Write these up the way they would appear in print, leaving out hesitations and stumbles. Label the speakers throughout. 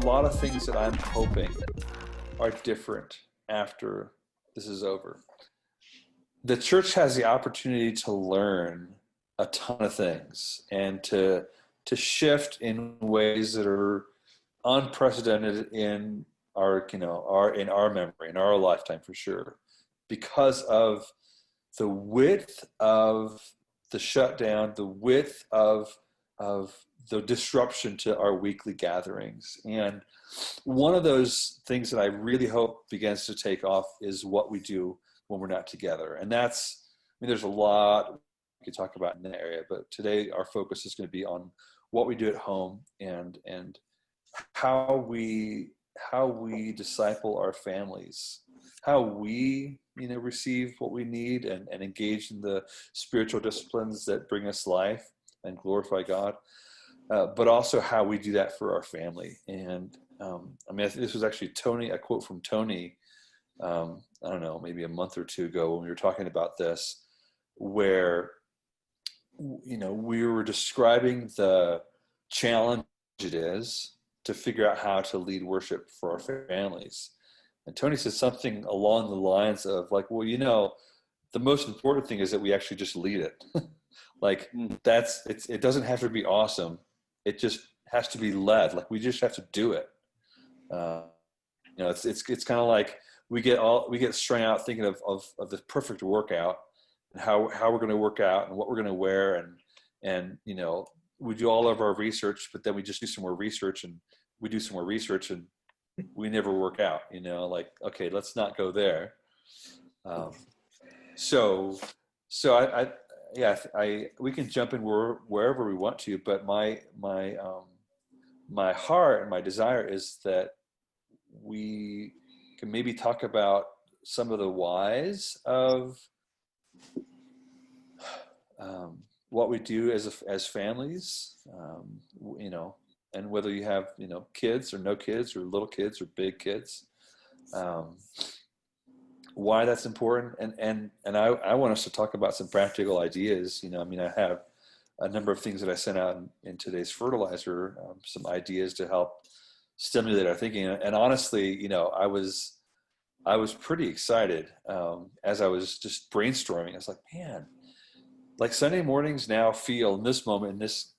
Speaker 1: lot of things that I'm hoping are different after this is over. The church has the opportunity to learn a ton of things and to shift in ways that are unprecedented in our memory, in our lifetime for sure, because of the width of the shutdown, the width of the disruption to our weekly gatherings. And one of those things that I really hope begins to take off is what we do when we're not together. And that's, there's a lot we could talk about in that area, but today our focus is going to be on what we do at home and how we disciple our families, how we receive what we need and engage in the spiritual disciplines that bring us life and glorify God, but also how we do that for our family. And I think this was actually a quote from Tony, I don't know, maybe a month or two ago when we were talking about this, where we were describing the challenge it is to figure out how to lead worship for our families. And Tony said something along the lines of like, well, the most important thing is that we actually just lead it. Like it doesn't have to be awesome. It just has to be led. Like we just have to do it. It's kind of like we get strung out thinking of the perfect workout and how we're going to work out and what we're going to wear and we do all of our research, but then we just do some more research and we do some more research and we never work out, like, okay, let's not go there. So we can jump in wherever we want to, but my heart and my desire is that we can maybe talk about some of the whys of what we do as families, and whether you have, kids or no kids or little kids or big kids, why that's important. And I want us to talk about some practical ideas. I have a number of things that I sent out in today's fertilizer, some ideas to help stimulate our thinking. And honestly, I was pretty excited as I was just brainstorming. I was like, man, like Sunday mornings now feel in this moment,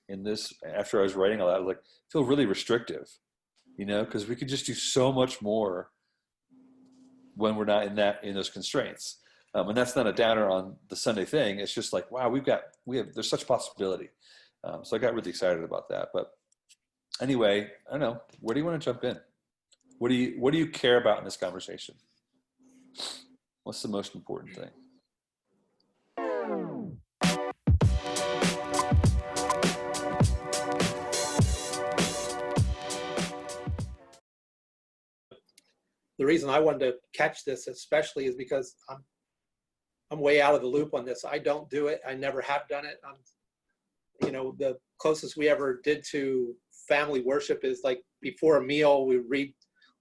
Speaker 1: in this after I was writing all that, like feel really restrictive, because we could just do so much more when we're not in those constraints. And that's not a downer on the Sunday thing. It's just like, wow, there's such possibility. So I got really excited about that. But anyway, I don't know. Where do you want to jump in? What do you care about in this conversation? What's the most important thing?
Speaker 2: The reason I wanted to catch this especially is because I'm way out of the loop on this. I don't do it. I never have done it. The closest we ever did to family worship is like before a meal, we read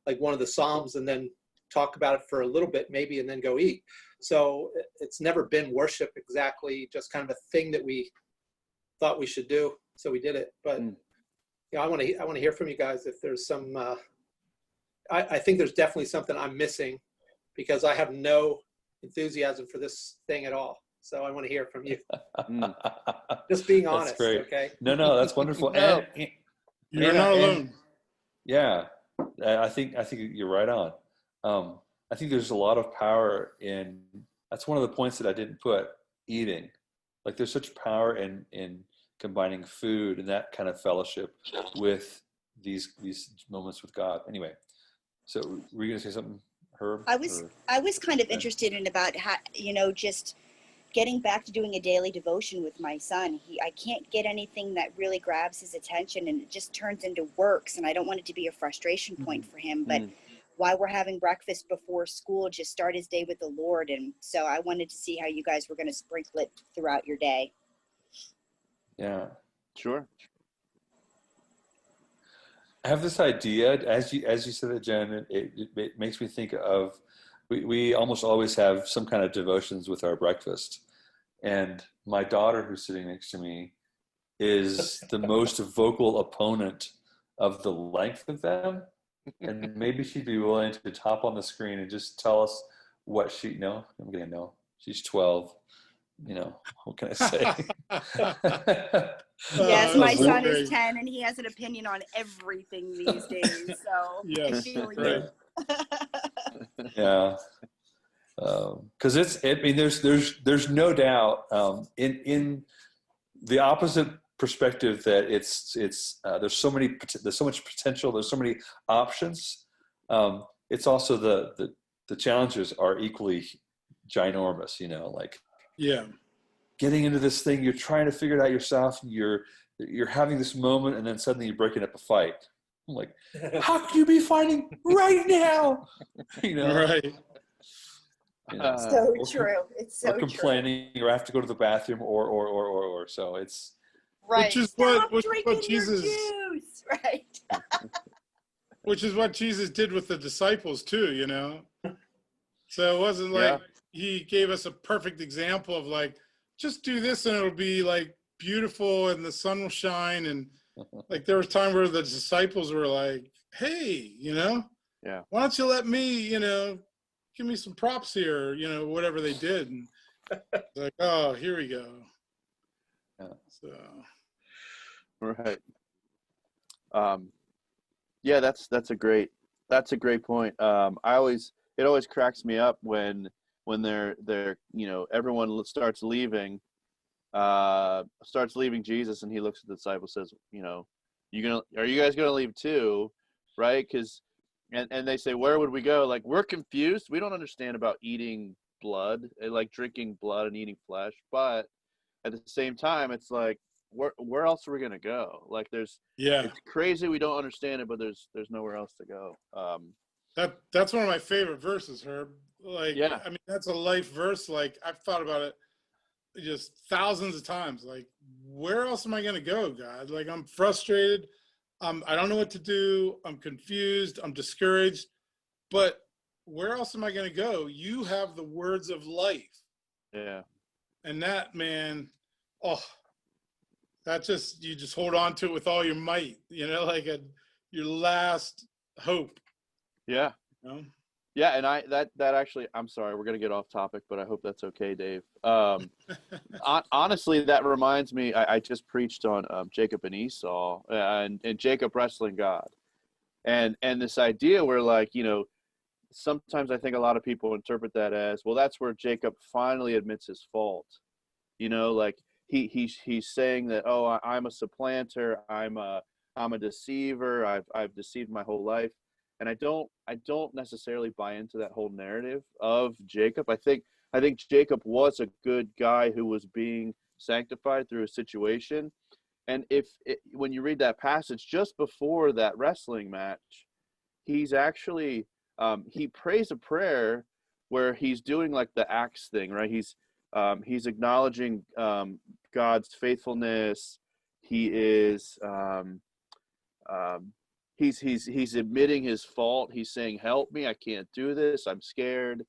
Speaker 2: like one of the Psalms and then talk about it for a little bit maybe and then go eat. So it's never been worship exactly, just kind of a thing that we thought we should do. So we did it. But I want to hear from you guys if there's some I think there's definitely something I'm missing because I have no enthusiasm for this thing at all. So I want to hear from you. Just being honest.
Speaker 1: That's great.
Speaker 2: Okay.
Speaker 1: No, that's wonderful.
Speaker 3: No, you're not alone.
Speaker 1: Yeah, I think you're right on. I think there's a lot of power in. That's one of the points that I didn't put. Eating, like there's such power in combining food and that kind of fellowship with these moments with God. Anyway. So were you going to say something, Herb?
Speaker 4: I was kind of interested in about how, just getting back to doing a daily devotion with my son. I can't get anything that really grabs his attention and it just turns into works. And I don't want it to be a frustration point for him, but while we're having breakfast before school, just start his day with the Lord. And so I wanted to see how you guys were going to sprinkle it throughout your day.
Speaker 1: Yeah,
Speaker 3: sure.
Speaker 1: I have this idea, as you said it, Jen, it makes me think of, we almost always have some kind of devotions with our breakfast. And my daughter, who's sitting next to me, is the most vocal opponent of the length of them, and maybe she'd be willing to hop on the screen and just tell us what she. No, I'm gonna know. She's 12. You know, what can I say?
Speaker 4: Yes,
Speaker 3: Oh,
Speaker 4: my
Speaker 3: that's so
Speaker 4: son is
Speaker 3: great.
Speaker 4: 10 and he has an opinion on everything these days. So I
Speaker 3: Yes,
Speaker 4: feel
Speaker 3: right.
Speaker 4: you.
Speaker 1: Yeah, because I mean, there's no doubt in the opposite perspective that it's there's so much potential, there's so many options. It's also the challenges are equally ginormous. You know, like
Speaker 3: Yeah.
Speaker 1: getting into this thing, you're trying to figure it out yourself, and you're having this moment, and then suddenly you're breaking up a fight. I'm like, how could you be fighting right now? You know,
Speaker 3: Right.
Speaker 1: you know,
Speaker 4: So
Speaker 1: or,
Speaker 4: true. It's
Speaker 1: or
Speaker 4: so true.
Speaker 1: complaining, or have to go to the bathroom, or. So it's
Speaker 4: Right. Stop
Speaker 3: Which is what
Speaker 4: drinking your
Speaker 3: Jesus
Speaker 4: juice. Right.
Speaker 3: which is what Jesus did with the disciples too, you know. So it wasn't
Speaker 5: Yeah.
Speaker 3: like he gave us a perfect example of like, just do this and it'll be like beautiful and the sun will shine. And like there was time where the disciples were like, hey, you know,
Speaker 5: Yeah.
Speaker 3: why don't you let me, you know, give me some props here, you know, whatever they did. And like, oh, here we go.
Speaker 1: Yeah.
Speaker 3: So
Speaker 5: Right. Yeah, that's a great point. It always cracks me up when they're you know, everyone starts leaving Jesus, and he looks at the disciples, says, you know, are you guys gonna leave too, right? Because and they say, where would we go? Like, we're confused. We don't understand about eating blood, like drinking blood and eating flesh, but at the same time, it's like, where else are we gonna go? Like,
Speaker 3: yeah,
Speaker 5: it's crazy we don't understand it, but there's nowhere else to go.
Speaker 3: that's one of my favorite verses, Herb. Like,
Speaker 5: Yeah.
Speaker 3: I mean, that's a life verse. Like, I've thought about it just thousands of times. Like, where else am I gonna go, God? Like, I'm frustrated. I don't know what to do. I'm confused. I'm discouraged. But where else am I gonna go? You have the words of life,
Speaker 5: Yeah.
Speaker 3: and that, man, oh, that just, you just hold on to it with all your might. You know, like your last hope.
Speaker 5: Yeah.
Speaker 3: You know?
Speaker 5: Yeah, and that actually, I'm sorry, we're gonna get off topic, but I hope that's okay, Dave. Honestly, that reminds me, I just preached on Jacob and Esau, and Jacob wrestling God, and this idea where, like, you know, sometimes I think a lot of people interpret that as, well, that's where Jacob finally admits his fault. You know, like he's saying that, oh, I'm a supplanter, I'm a deceiver, I've deceived my whole life. And I don't necessarily buy into that whole narrative of Jacob. I think Jacob was a good guy who was being sanctified through a situation. And when you read that passage just before that wrestling match, he's actually he prays a prayer where he's doing like the Acts thing, right? He's acknowledging God's faithfulness. He is he's admitting his fault. He's saying, "Help me! I can't do this. I'm scared."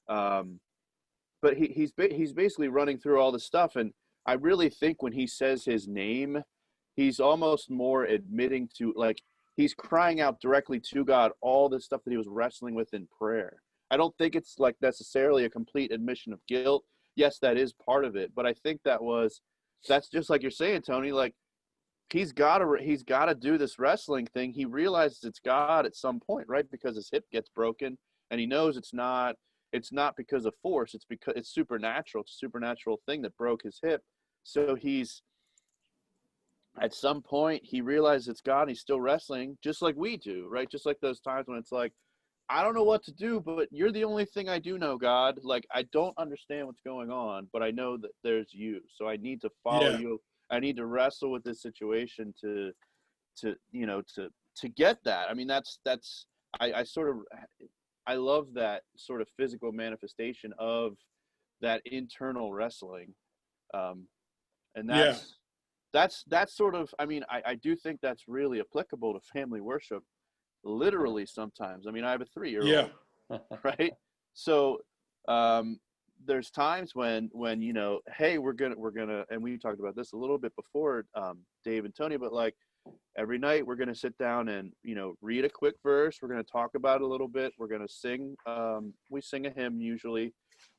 Speaker 5: But he's basically running through all this stuff, and I really think when he says his name, he's almost more admitting to, like, he's crying out directly to God all this stuff that he was wrestling with in prayer. I don't think it's like necessarily a complete admission of guilt. Yes, that is part of it, but I think that's just like you're saying, Tony. Like, he's got to do this wrestling thing. He realizes it's God at some point, right? Because his hip gets broken, and he knows it's not because of force. It's because it's supernatural. It's a supernatural thing that broke his hip. So he's, at some point, he realizes it's God, and he's still wrestling, just like we do, right? Just like those times when it's like, I don't know what to do, but you're the only thing I do know, God. Like, I don't understand what's going on, but I know that there's you. So I need to follow you. I need to wrestle with this situation to get that. I mean, I love that sort of physical manifestation of that internal wrestling. And that's sort of, I mean, I do think that's really applicable to family worship, literally sometimes. I mean, I have a 3-year-old, right? So there's times when, you know, hey, we're gonna, and we talked about this a little bit before, Dave and Tony, but like, every night we're going to sit down and, read a quick verse. We're going to talk about it a little bit. We're going to sing. We sing a hymn usually.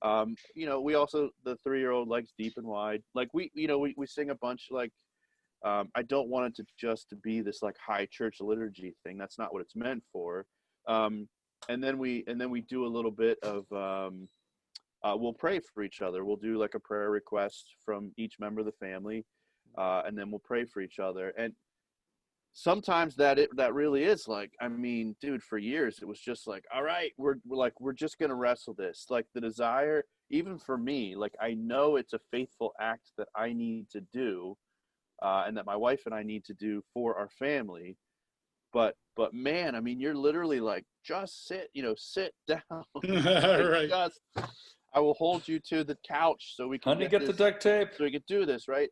Speaker 5: We also, the 3-year-old likes Deep and Wide. Like we sing a bunch. Like, I don't want it to just to be this like high church liturgy thing. That's not what it's meant for. And then we do a little bit of, we'll pray for each other. We'll do like a prayer request from each member of the family. And then we'll pray for each other. And sometimes that really is like, I mean, dude, for years, it was just like, all right, we're just going to wrestle this. Like the desire, even for me, like, I know it's a faithful act that I need to do, and that my wife and I need to do for our family. But man, I mean, you're literally like, just sit down.
Speaker 3: Right.
Speaker 5: Just, I will hold you to the couch so we can
Speaker 1: Get the duct tape.
Speaker 5: so we can do this, right?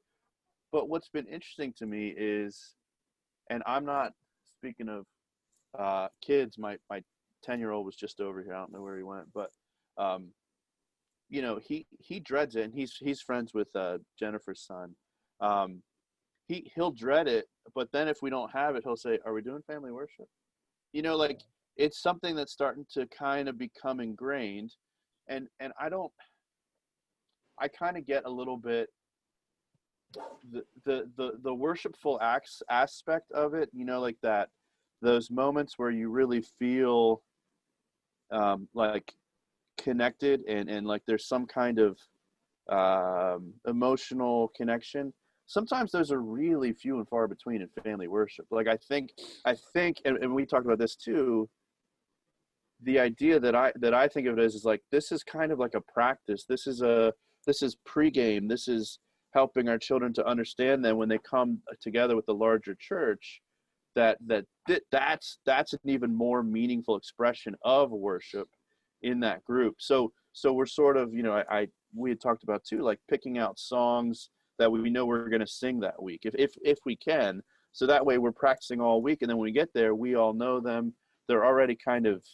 Speaker 5: But what's been interesting to me is, and I'm not speaking of kids, my 10-year-old was just over here. I don't know where he went, but he dreads it, and he's friends with Jennifer's son. He'll dread it, but then if we don't have it, he'll say, "Are we doing family worship?" Like, it's something that's starting to kind of become ingrained, and I kind of get a little bit the worshipful acts aspect of it, like that, those moments where you really feel like connected and like there's some kind of emotional connection. Sometimes those are really few and far between in family worship. Like I think, and we talked about this too. The idea that I think of it as is like, this is kind of like a practice. This is pregame. This is helping our children to understand that when they come together with the larger church, that's an even more meaningful expression of worship in that group. So we're sort of, we had talked about too, like picking out songs that we know we're going to sing that week, if we can. So that way we're practicing all week, and then when we get there, we all know them. They're already kind of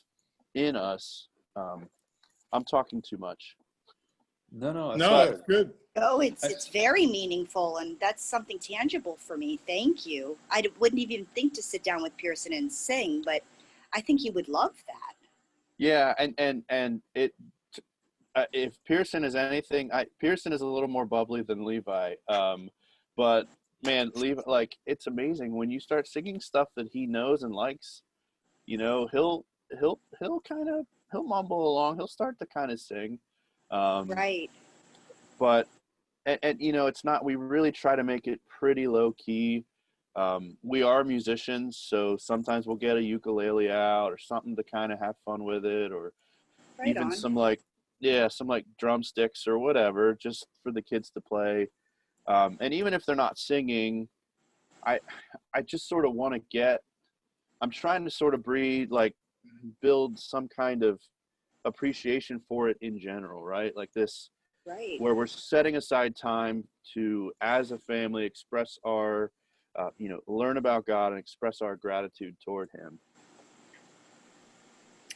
Speaker 5: in us. I'm talking too much.
Speaker 1: No,
Speaker 3: It's good.
Speaker 4: Oh, it's very meaningful, and that's something tangible for me. Thank you. Wouldn't even think to sit down with Pearson and sing, but I think he would love that.
Speaker 5: Yeah, and it. If Pearson is anything, Pearson is a little more bubbly than Levi. But man, Levi, like, it's amazing when you start singing stuff that he knows and likes. He'll mumble along. He'll start to kind of sing.
Speaker 4: Right.
Speaker 5: But and it's not. We really try to make it pretty low key. We are musicians, so sometimes we'll get a ukulele out or something to kind of have fun with it, or
Speaker 4: Right
Speaker 5: even
Speaker 4: on.
Speaker 5: some drumsticks or whatever, just for the kids to play. And even if they're not singing, I just sort of want to I'm trying to sort of build some kind of appreciation for it in general, right? Like this,
Speaker 4: Right.
Speaker 5: where we're setting aside time to, as a family, express our, learn about God and express our gratitude toward him.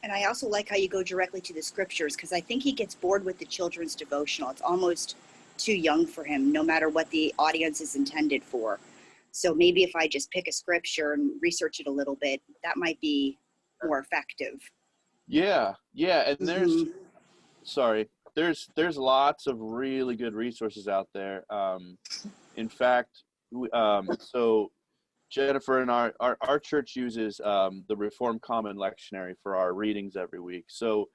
Speaker 4: And I also like how you go directly to the scriptures, because I think he gets bored with the children's devotional. It's almost too young for him, no matter what the audience is intended for. So maybe if I just pick a scripture and research it a little bit, that might be more effective.
Speaker 5: Yeah. And
Speaker 4: Mhm.
Speaker 5: there's lots of really good resources out there. In fact, so Jennifer and our church uses the Reformed Common Lectionary for our readings every week. So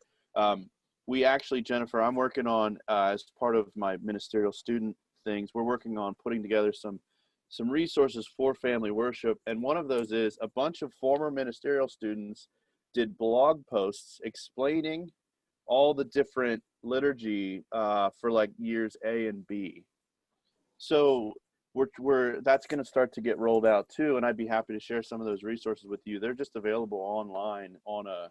Speaker 5: we actually, Jennifer, I'm working on, as part of my ministerial student things, we're working on putting together some resources for family worship. And one of those is a bunch of former ministerial students did blog posts explaining all the different liturgy for like years A and B. So that's going to start to get rolled out too, and I'd be happy to share some of those resources with you. They're just available online on I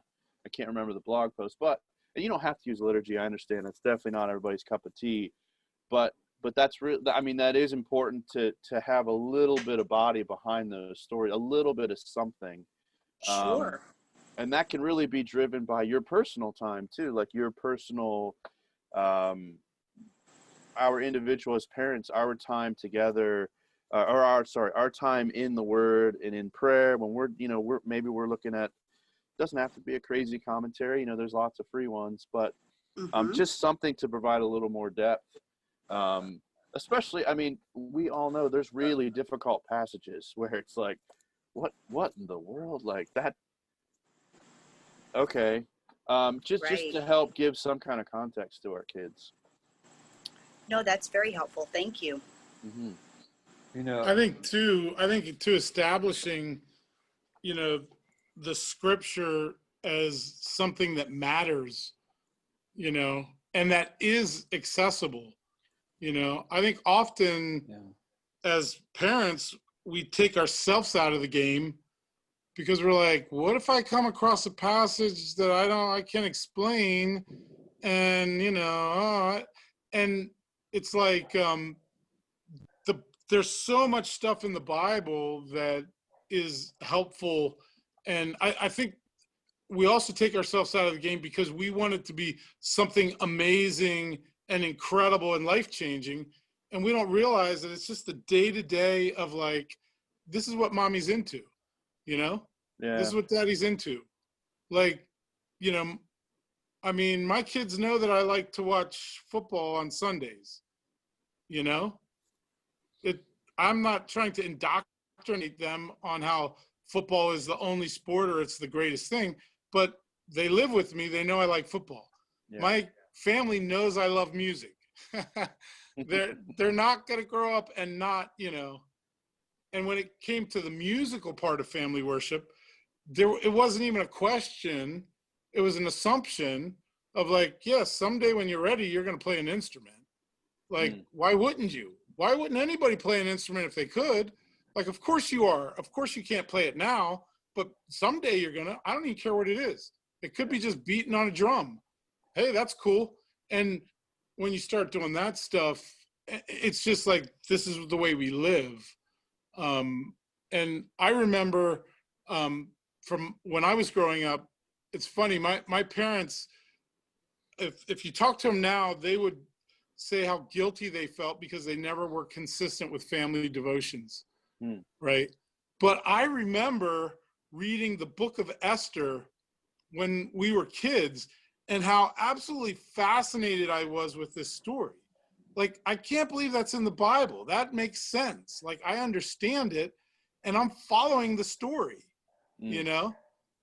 Speaker 5: can't remember the blog post, but and you don't have to use liturgy. I understand it's definitely not everybody's cup of tea, but that's real. I mean, that is important to have a little bit of body behind those stories, a little bit of something.
Speaker 4: Sure.
Speaker 5: And that can really be driven by your personal time too, like your personal, our individual as parents, our time together, our time in the Word and in prayer. When we're looking at, doesn't have to be a crazy commentary. You know, there's lots of free ones, but just something to provide a little more depth. Especially, I mean, we all know there's really difficult passages where it's like, what in the world, like that? Okay, just
Speaker 4: Right.
Speaker 5: to help give some kind of context to our kids.
Speaker 4: No, that's very helpful. Thank you.
Speaker 5: Mm-hmm.
Speaker 1: You know,
Speaker 3: I think too establishing, you know, the scripture as something that matters, you know, and that is accessible. You know, I think often as parents, we take ourselves out of the game because we're like, what if I come across a passage that I can't explain? And, you know, and it's like, there's so much stuff in the Bible that is helpful. And I think we also take ourselves out of the game because we want it to be something amazing and incredible and life-changing. And we don't realize that it's just the day-to-day of like, this is what mommy's into, you know?
Speaker 5: Yeah.
Speaker 3: This is what daddy's into. Like, you know, I mean, my kids know that I like to watch football on Sundays, you know? I'm not trying to indoctrinate them on how football is the only sport or it's the greatest thing, but they live with me. They know I like football.
Speaker 5: Yeah.
Speaker 3: My family knows I love music. They're not going to grow up and not, you know. And when it came to the musical part of family worship, it wasn't even a question. It was an assumption of like, yes, someday when you're ready, you're going to play an instrument. Like, why wouldn't you? Why wouldn't anybody play an instrument if they could? Like, of course you are. Of course you can't play it now, but someday you're gonna. I don't even care what it is. It could be just beating on a drum. Hey, that's cool. And when you start doing that stuff, it's just like, this is the way we live. And I remember from when I was growing up, it's funny, my parents, if you talk to them now, they would say how guilty they felt because they never were consistent with family devotions, right? But I remember reading the book of Esther when we were kids and how absolutely fascinated I was with this story. Like, I can't believe that's in the Bible. That makes sense. Like, I understand it and I'm following the story, you know?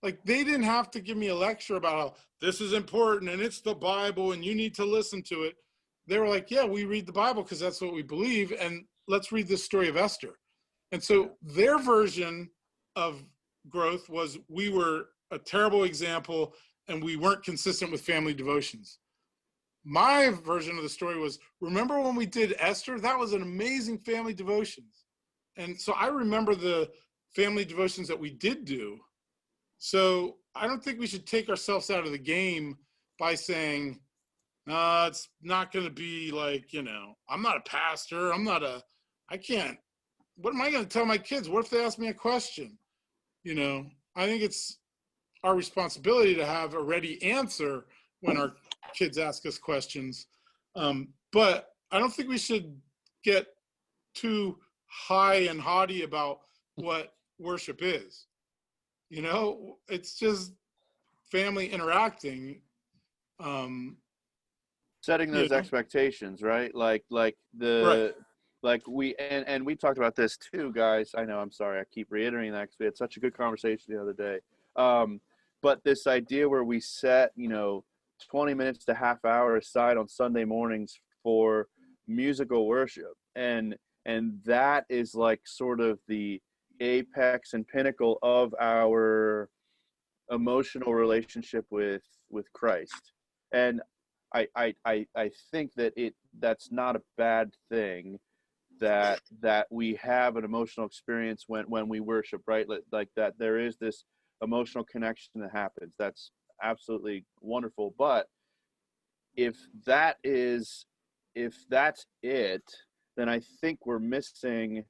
Speaker 3: Like, they didn't have to give me a lecture about how this is important and it's the Bible and you need to listen to it. They were like, yeah, we read the Bible because that's what we believe, and let's read this story of Esther. And so their version of growth was we were a terrible example and we weren't consistent with family devotions. My version of the story was, remember when we did Esther? That was an amazing family devotions. And so I remember the family devotions that we did do. So I don't think we should take ourselves out of the game by saying, it's not going to be like, you know, I'm not a pastor. I can't, what am I going to tell my kids? What if they ask me a question? You know, I think it's our responsibility to have a ready answer when our kids ask us questions. But I don't think we should get too high and haughty about what worship is. You know, it's just family interacting.
Speaker 5: Setting those expectations, right? Like we and we talked about this too, guys. I know, I'm sorry, I keep reiterating that because we had such a good conversation the other day. But this idea where we set, you know, 20 minutes to half hour aside on Sunday mornings for musical worship, and that is like sort of the apex and pinnacle of our emotional relationship with Christ. And I think that that's not a bad thing, that we have an emotional experience when we worship, right? Like that there is this emotional connection that happens. That's absolutely wonderful. But if that's it, then I think we're missing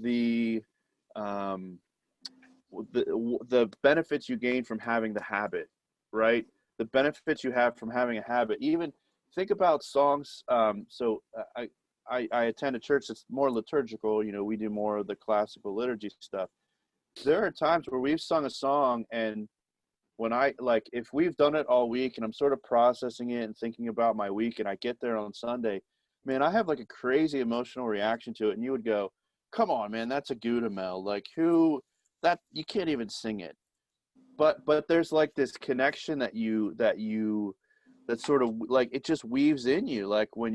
Speaker 5: the benefits you gain from having the habit, right? The benefits you have from having a habit. Even think about songs. I attend a church that's more liturgical. You know, we do more of the classical liturgy stuff. There are times where we've sung a song, and when if we've done it all week and I'm sort of processing it and thinking about my week, and I get there on Sunday, man, I have like a crazy emotional reaction to it. And you would go, come on, man, that's a Gudamel. Like you can't even sing it. But there's like this connection that sort of like, it just weaves in you. Like when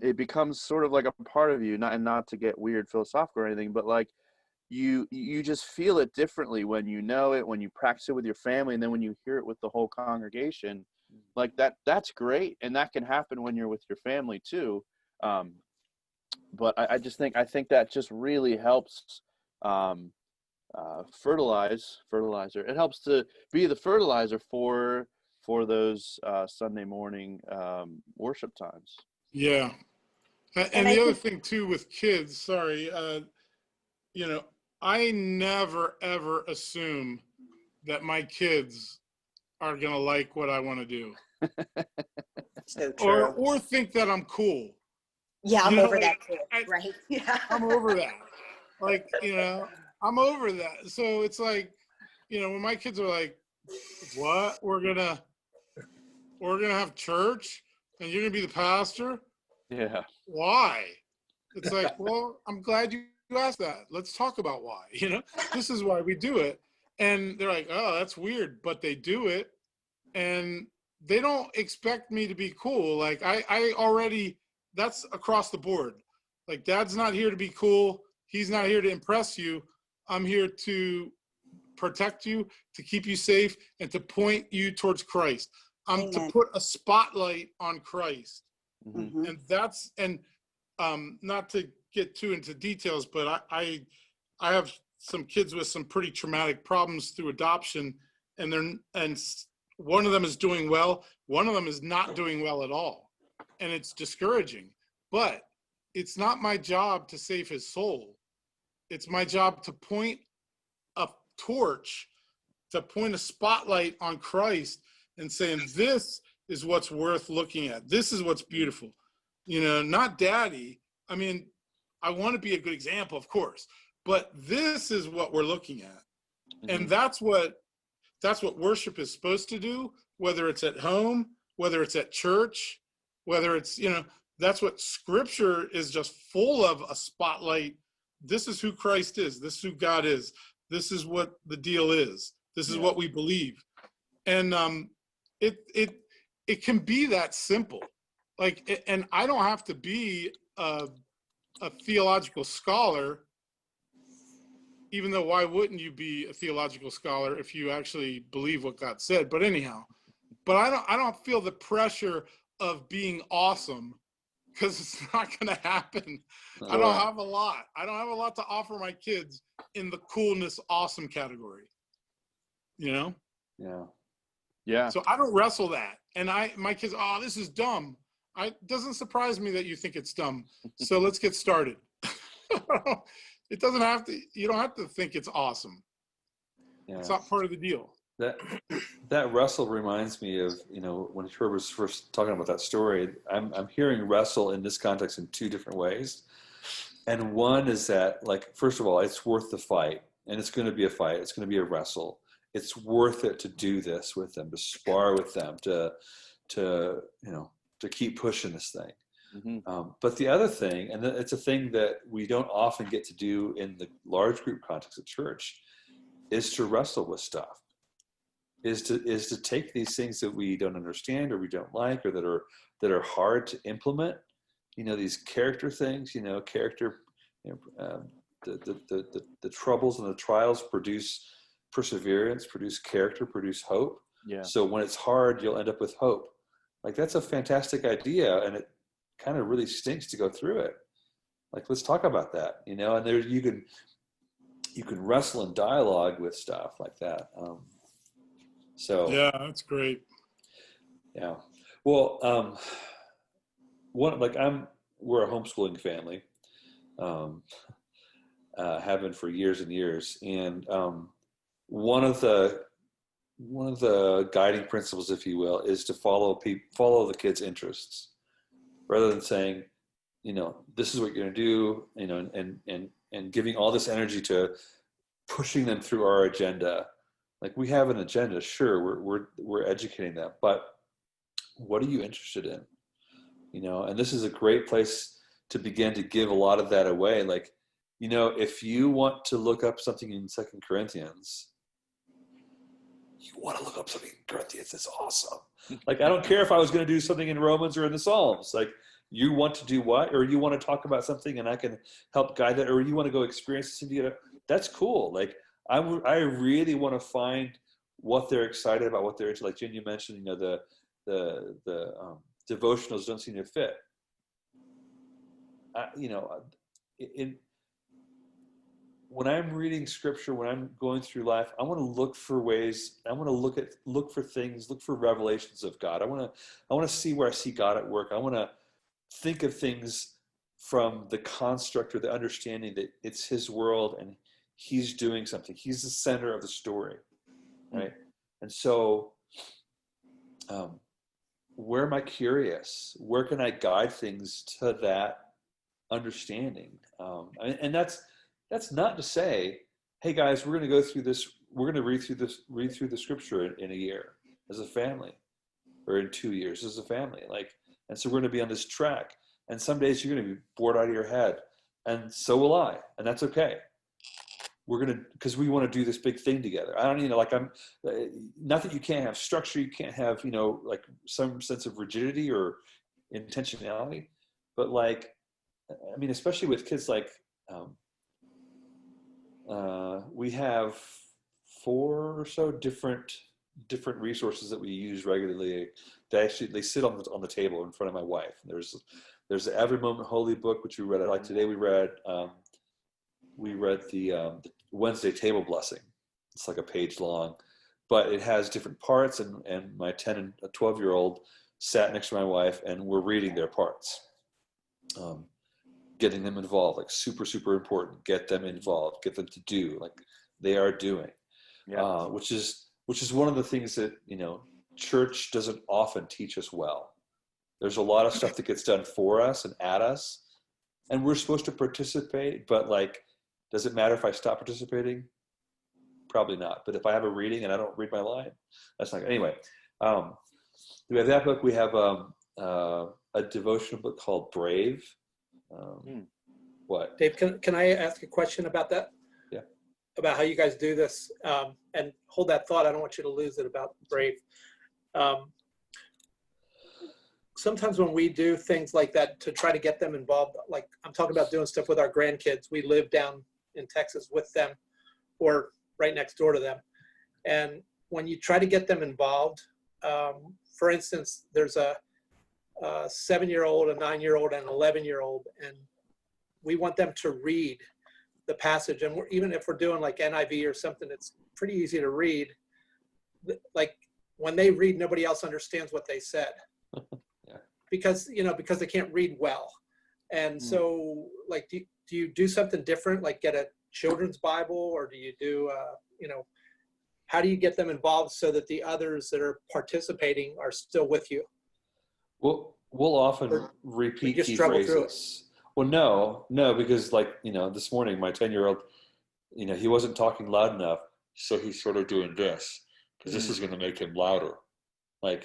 Speaker 5: it becomes sort of like a part of you, not to get weird philosophical or anything, but like, you just feel it differently when you know it, when you practice it with your family, and then when you hear it with the whole congregation. Like that's great, and that can happen when you're with your family too. But I think that just really helps fertilizer. It helps to be the fertilizer for those Sunday morning worship times.
Speaker 3: Yeah. And the other thing too with kids, sorry, you know, I never ever assume that my kids are going to like what I want to do.
Speaker 4: So true.
Speaker 3: Or think that I'm cool.
Speaker 4: Yeah, I'm over that too. Right. Yeah.
Speaker 3: I'm over that. Like, you know, I'm over that. So it's like, you know, when my kids are like, what? We're gonna have church and you're gonna be the pastor?
Speaker 5: Yeah.
Speaker 3: Why? It's like, well, I'm glad you asked that. Let's talk about why. You know, this is why we do it. And they're like, oh, that's weird, but they do it. And they don't expect me to be cool. Like I already, that's across the board. Like, Dad's not here to be cool. He's not here to impress you. I'm here to protect you, to keep you safe, and to point you towards Christ. I'm to put a spotlight on Christ.
Speaker 5: Mm-hmm.
Speaker 3: And not to get too into details, but I have some kids with some pretty traumatic problems through adoption, and one of them is doing well, one of them is not doing well at all, and it's discouraging. But it's not my job to save his soul. It's my job to point a torch, to point a spotlight on Christ and saying, this is what's worth looking at. This is what's beautiful. You know, not Daddy. I mean, I want to be a good example, of course, but this is what we're looking at. Mm-hmm. And that's what worship is supposed to do, whether it's at home, whether it's at church, whether it's, you know, that's what Scripture is just full of, a spotlight. This is who Christ is. This is who God is. This is what the deal is. This is what we believe. And it can be that simple. Like, and I don't have to be a theological scholar, even though why wouldn't you be a theological scholar if you actually believe what God said? But anyhow, but I don't feel the pressure of being awesome, because it's not going to happen. I don't have a lot. I don't have a lot to offer my kids in the coolness, awesome category. You know?
Speaker 5: Yeah. Yeah.
Speaker 3: So I don't wrestle that. And my kids, oh, this is dumb. It doesn't surprise me that you think it's dumb. So let's get started. It doesn't have to, you don't have to think it's awesome. Yeah. It's not part of the deal.
Speaker 1: That wrestle reminds me of, you know, when Herb was first talking about that story, I'm hearing wrestle in this context in two different ways. And one is that, like, first of all, it's worth the fight, and it's going to be a fight. It's going to be a wrestle. It's worth it to do this with them, to spar with them, to you know, to keep pushing this thing. Mm-hmm. But the other thing, and it's a thing that we don't often get to do in the large group context of church, is to wrestle with stuff. Is to take these things that we don't understand or we don't like or that are hard to implement. You know, these character things. You know, character. You know, the troubles and the trials produce perseverance, produce character, produce hope.
Speaker 5: Yeah.
Speaker 1: So when it's hard, you'll end up with hope. Like, that's a fantastic idea, and it kind of really stinks to go through it. Like, let's talk about that. You know, and there you can wrestle in dialogue with stuff like that. So
Speaker 3: yeah, that's great.
Speaker 1: Yeah. Well, we're a homeschooling family, have been for years and years, and one of the guiding principles, if you will, is to follow the kids' interests, rather than saying, this is what you're going to do, and giving all this energy to pushing them through our agenda. Like, we have an agenda, sure, we're educating them, but what are you interested in? And this is a great place to begin to give a lot of that away. Like, if you want to look up something in 2 Corinthians, you want to look up something in Corinthians, it's awesome. Like, I don't care if I was going to do something in Romans or in the Psalms. Like, you want to do what? Or you want to talk about something and I can help guide that, or you want to go experience something together. That's cool. Like, I really want to find what they're excited about, what they're into. Like Jen, you mentioned, the devotionals don't seem to fit. When I'm reading scripture, when I'm going through life, I want to look for ways. I want to look for things, look for revelations of God. I want to see where I see God at work. I want to think of things from the construct or the understanding that it's His world and He's doing something. He's the center of the story, right? And so, where am I curious? Where can I guide things to that understanding? And that's not to say, hey guys, we're going to go through this. We're going to read through the scripture in a year as a family, or in 2 years as a family. And so we're going to be on this track. And some days you're going to be bored out of your head, and so will I, and that's okay. Because we want to do this big thing together. I don't, not that you can't have structure, you can't have, like some sense of rigidity or intentionality, but especially with kids, we have 4 or so different resources that we use regularly. They sit on the table in front of my wife. There's the Every Moment Holy book, which we read. Like today, we read the Wednesday Table Blessing. It's like a page long, but it has different parts. And my 10 and 12-year-old sat next to my wife, and we're reading their parts. Getting them involved, super, super important. Get them involved. Get them to do like they are doing. Yeah. Which is one of the things that church doesn't often teach us well. There's a lot of stuff that gets done for us and at us, and we're supposed to participate. But does it matter if I stop participating? Probably not. But if I have a reading and I don't read my line, that's not. Anyway, we have that book. We have a devotional book called Brave. What?
Speaker 2: Dave, can I ask a question about that?
Speaker 1: Yeah.
Speaker 2: About how you guys do this, and hold that thought. I don't want you to lose it about Brave. Sometimes when we do things like that to try to get them involved, like I'm talking about doing stuff with our grandkids, we live down in Texas with them or right next door to them. And when you try to get them involved, for instance, there's a 7-year-old, a 9-year-old, and an 11-year-old, and we want them to read the passage. And even if we're doing like NIV or something, it's pretty easy to read. Like when they read, nobody else understands what they said. Yeah. Because they can't read well. And so do you do something different, like get a children's Bible, or do you do, how do you get them involved so that the others that are participating are still with you?
Speaker 1: We'll often repeat key phrases. Well, no, because this morning, my 10-year-old, he wasn't talking loud enough. So he's sort of doing this because this is going to make him louder. And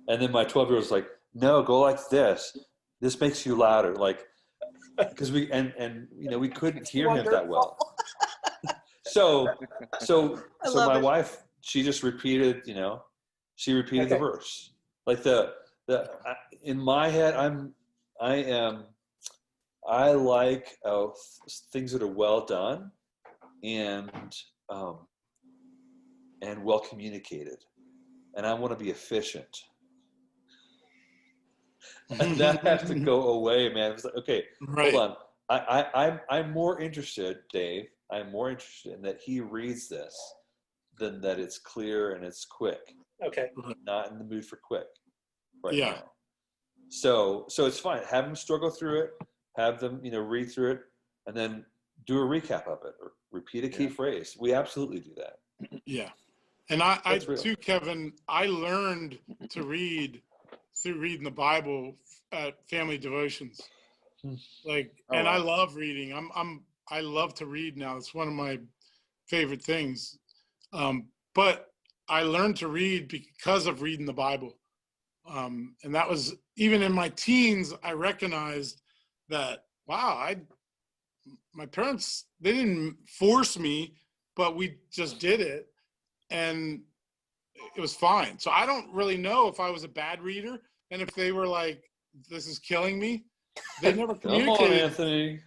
Speaker 1: then my 12-year-old's like, no, go like this. This makes you louder. Because we couldn't hear him that well. So my wife, she just repeated, the verse. In my head, I like things that are well done and well communicated, and I want to be efficient. And that has to go away, man. It's like, okay, right. Hold on. I'm more interested, Dave. I'm more interested in that he reads this than that it's clear and it's quick.
Speaker 2: Okay.
Speaker 1: Not in the mood for quick right now. So it's fine. Have them struggle through it. Have them, read through it, and then do a recap of it or repeat a key phrase. We absolutely do that.
Speaker 3: Yeah. And I too, Kevin, I learned to read through reading the Bible at family devotions. Like,
Speaker 5: Oh,
Speaker 3: and
Speaker 5: wow.
Speaker 3: I love reading. I love to read now. It's one of my favorite things. But I learned to read because of reading the Bible. And that was, even in my teens, I recognized that, wow, my parents, they didn't force me, but we just did it. And it was fine. So I don't really know if I was a bad reader and if they were like, this is killing me. They never
Speaker 1: Come on,
Speaker 3: communicated.
Speaker 1: Anthony.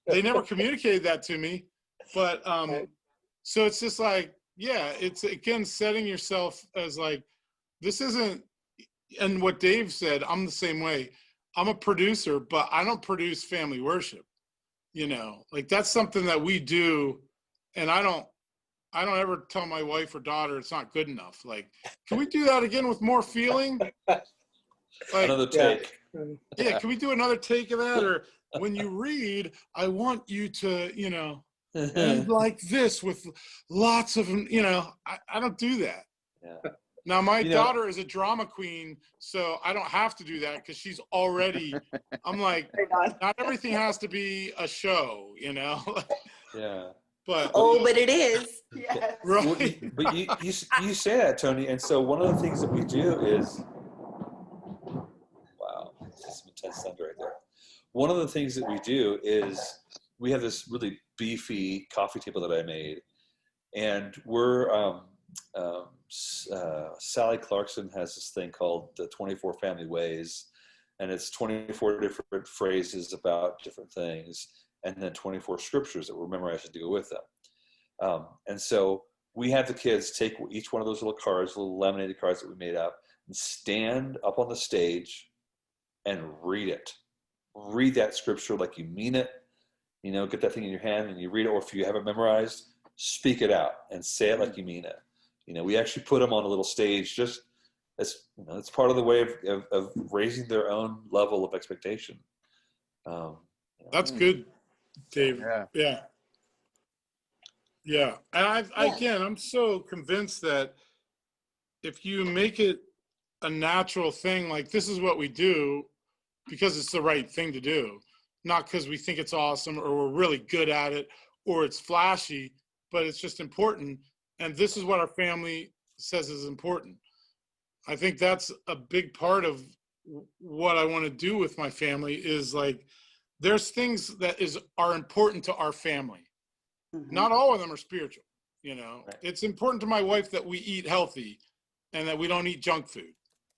Speaker 3: They never communicated that to me. But so it's just like, yeah, it's again setting yourself as like, this isn't, and what Dave said, I'm the same way. I'm a producer, but I don't produce family worship. You know, like that's something that we do, and I don't ever tell my wife or daughter it's not good enough. Like, can we do that again with more feeling? Like,
Speaker 1: Another take.
Speaker 3: yeah, can we do another take of that? Or when you read, I want you to, end like this with lots of, I don't do that.
Speaker 1: Yeah.
Speaker 3: Now, my daughter is a drama queen, so I don't have to do that because she's already, I'm like, not everything has to be a show,
Speaker 1: Yeah.
Speaker 3: But
Speaker 4: but it is. Yes.
Speaker 3: right.
Speaker 1: Well, but you say that, Tony, and so one of the things that we do is, wow, that's some intense thunder right there. One of the things that we do is we have this really beefy coffee table that I made, and we're Sally Clarkson has this thing called the 24 Family Ways, and it's 24 different phrases about different things, and then 24 scriptures that we're memorizing to go with them. And so we have the kids take each one of those little cards, little laminated cards that we made up, and stand up on the stage and read it. Read that scripture like you mean it. Get that thing in your hand and you read it, or if you have it memorized, speak it out and say it like you mean it. We actually put them on a little stage just as, it's part of the way of raising their own level of expectation.
Speaker 3: That's good, Dave.
Speaker 5: Yeah.
Speaker 3: Yeah. And I'm so convinced that if you make it a natural thing, like this is what we do because it's the right thing to do, not because we think it's awesome or we're really good at it or it's flashy, but it's just important. And this is what our family says is important. I think that's a big part of what I want to do with my family is like, there's things that are important to our family. Mm-hmm. Not all of them are spiritual. Right. It's important to my wife that we eat healthy and that we don't eat junk food.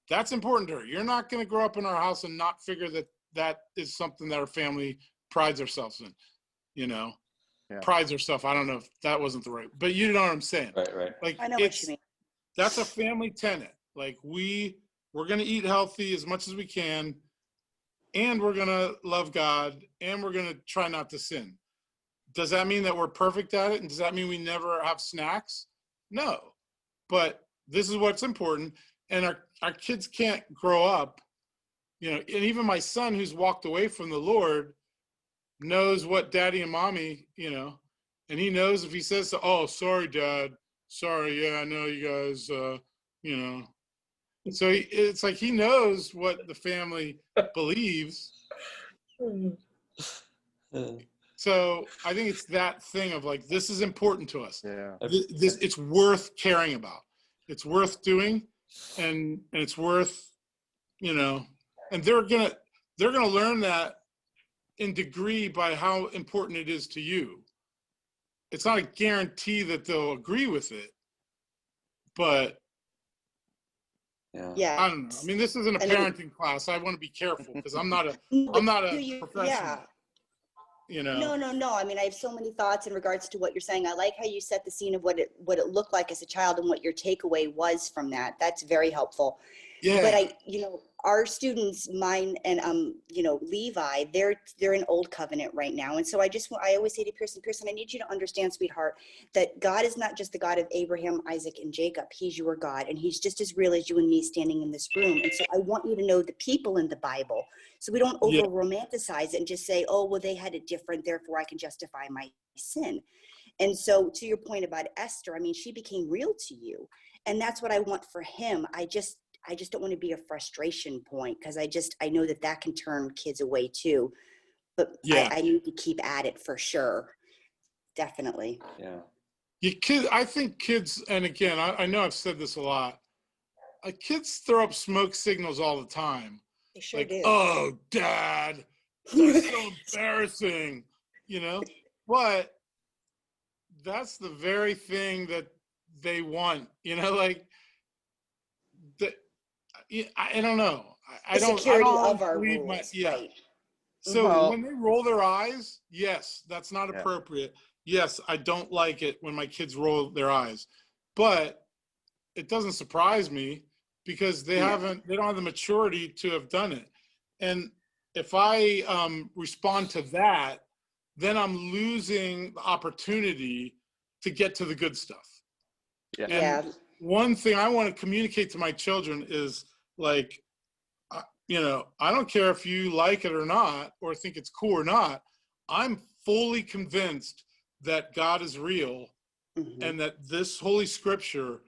Speaker 3: That's important to her. You're not going to grow up in our house and not figure that is something that our family prides ourselves in, Yeah. Prides herself. I don't know if that wasn't the right, but you know what I'm saying.
Speaker 1: Right.
Speaker 3: Like
Speaker 4: I know what you mean.
Speaker 3: That's a family tenet. Like we're going to eat healthy as much as we can, and we're going to love God, and we're going to try not to sin. Does that mean that we're perfect at it? And does that mean we never have snacks? No, but this is what's important. And our kids can't grow up, and even my son who's walked away from the Lord knows what daddy and mommy, and he knows if he says, oh, sorry, Dad, sorry. Yeah, I know you guys, So it's like he knows what the family believes. So I think it's that thing of like, this is important to us.
Speaker 5: Yeah.
Speaker 3: It's worth caring about. It's worth doing, and it's worth, and they're gonna learn that in degree by how important it is to you. It's not a guarantee that they'll agree with it, but
Speaker 4: yeah,
Speaker 3: I don't know. I mean, this isn't a parenting class. I want to be careful because I'm not a professional.
Speaker 4: No. I mean, I have so many thoughts in regards to what you're saying. I like how you set the scene of what it looked like as a child and what your takeaway was from that. That's very helpful.
Speaker 3: Yeah.
Speaker 4: But our students, mine and Levi, they're in Old Covenant right now, and so I always say to Pearson, I need you to understand, sweetheart, that God is not just the God of Abraham, Isaac, and Jacob. He's your God, and He's just as real as you and me standing in this room. And so I want you to know the people in the Bible, so we don't over romanticize it and just say, oh, well, they had it different, therefore I can justify my sin. And so to your point about Esther, I mean, she became real to you, and that's what I want for him. I just don't want to be a frustration point because I know that can turn kids away too. but
Speaker 3: Yeah.
Speaker 4: I need to keep at it for sure. Definitely.
Speaker 1: Yeah.
Speaker 3: I think kids, and again, I know I've said this a lot. Kids throw up smoke signals all the time.
Speaker 4: They sure
Speaker 3: Like,
Speaker 4: do.
Speaker 3: oh, Dad, that's so embarrassing, you know? But that's the very thing that they want, you know? Like, I don't know. I
Speaker 4: The
Speaker 3: don't
Speaker 4: security of
Speaker 3: always
Speaker 4: our
Speaker 3: believe
Speaker 4: rules,
Speaker 3: yeah.
Speaker 4: right?
Speaker 3: So
Speaker 5: Well-
Speaker 3: when they roll their eyes, yes, that's not
Speaker 5: Yeah.
Speaker 3: appropriate. Yes, I don't like it when my kids roll their eyes, but it doesn't surprise me because they don't have the maturity to have done it. And if I respond to that, then I'm losing the opportunity to get to the good stuff.
Speaker 5: Yeah.
Speaker 3: And
Speaker 4: Yeah.
Speaker 3: one thing I want to communicate to my children is like, you know, I don't care if you like it or not, or think it's cool or not. I'm fully convinced that God is real
Speaker 4: Mhm.
Speaker 3: and that this Holy Scripture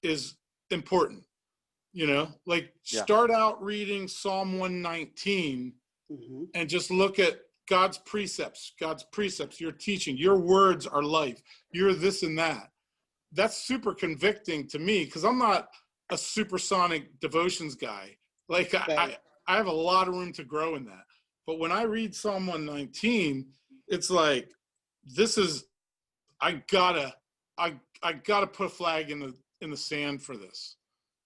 Speaker 3: is important. You know, like start out reading Psalm 119
Speaker 4: Mhm.
Speaker 3: and just look at God's precepts, your teaching, your words are life, you're this and that. That's super convicting to me because I'm not a supersonic devotions guy. Like
Speaker 4: Right.
Speaker 3: I have a lot of room to grow in that. But when I read Psalm 119, it's like, this is, I gotta put a flag in the sand for this,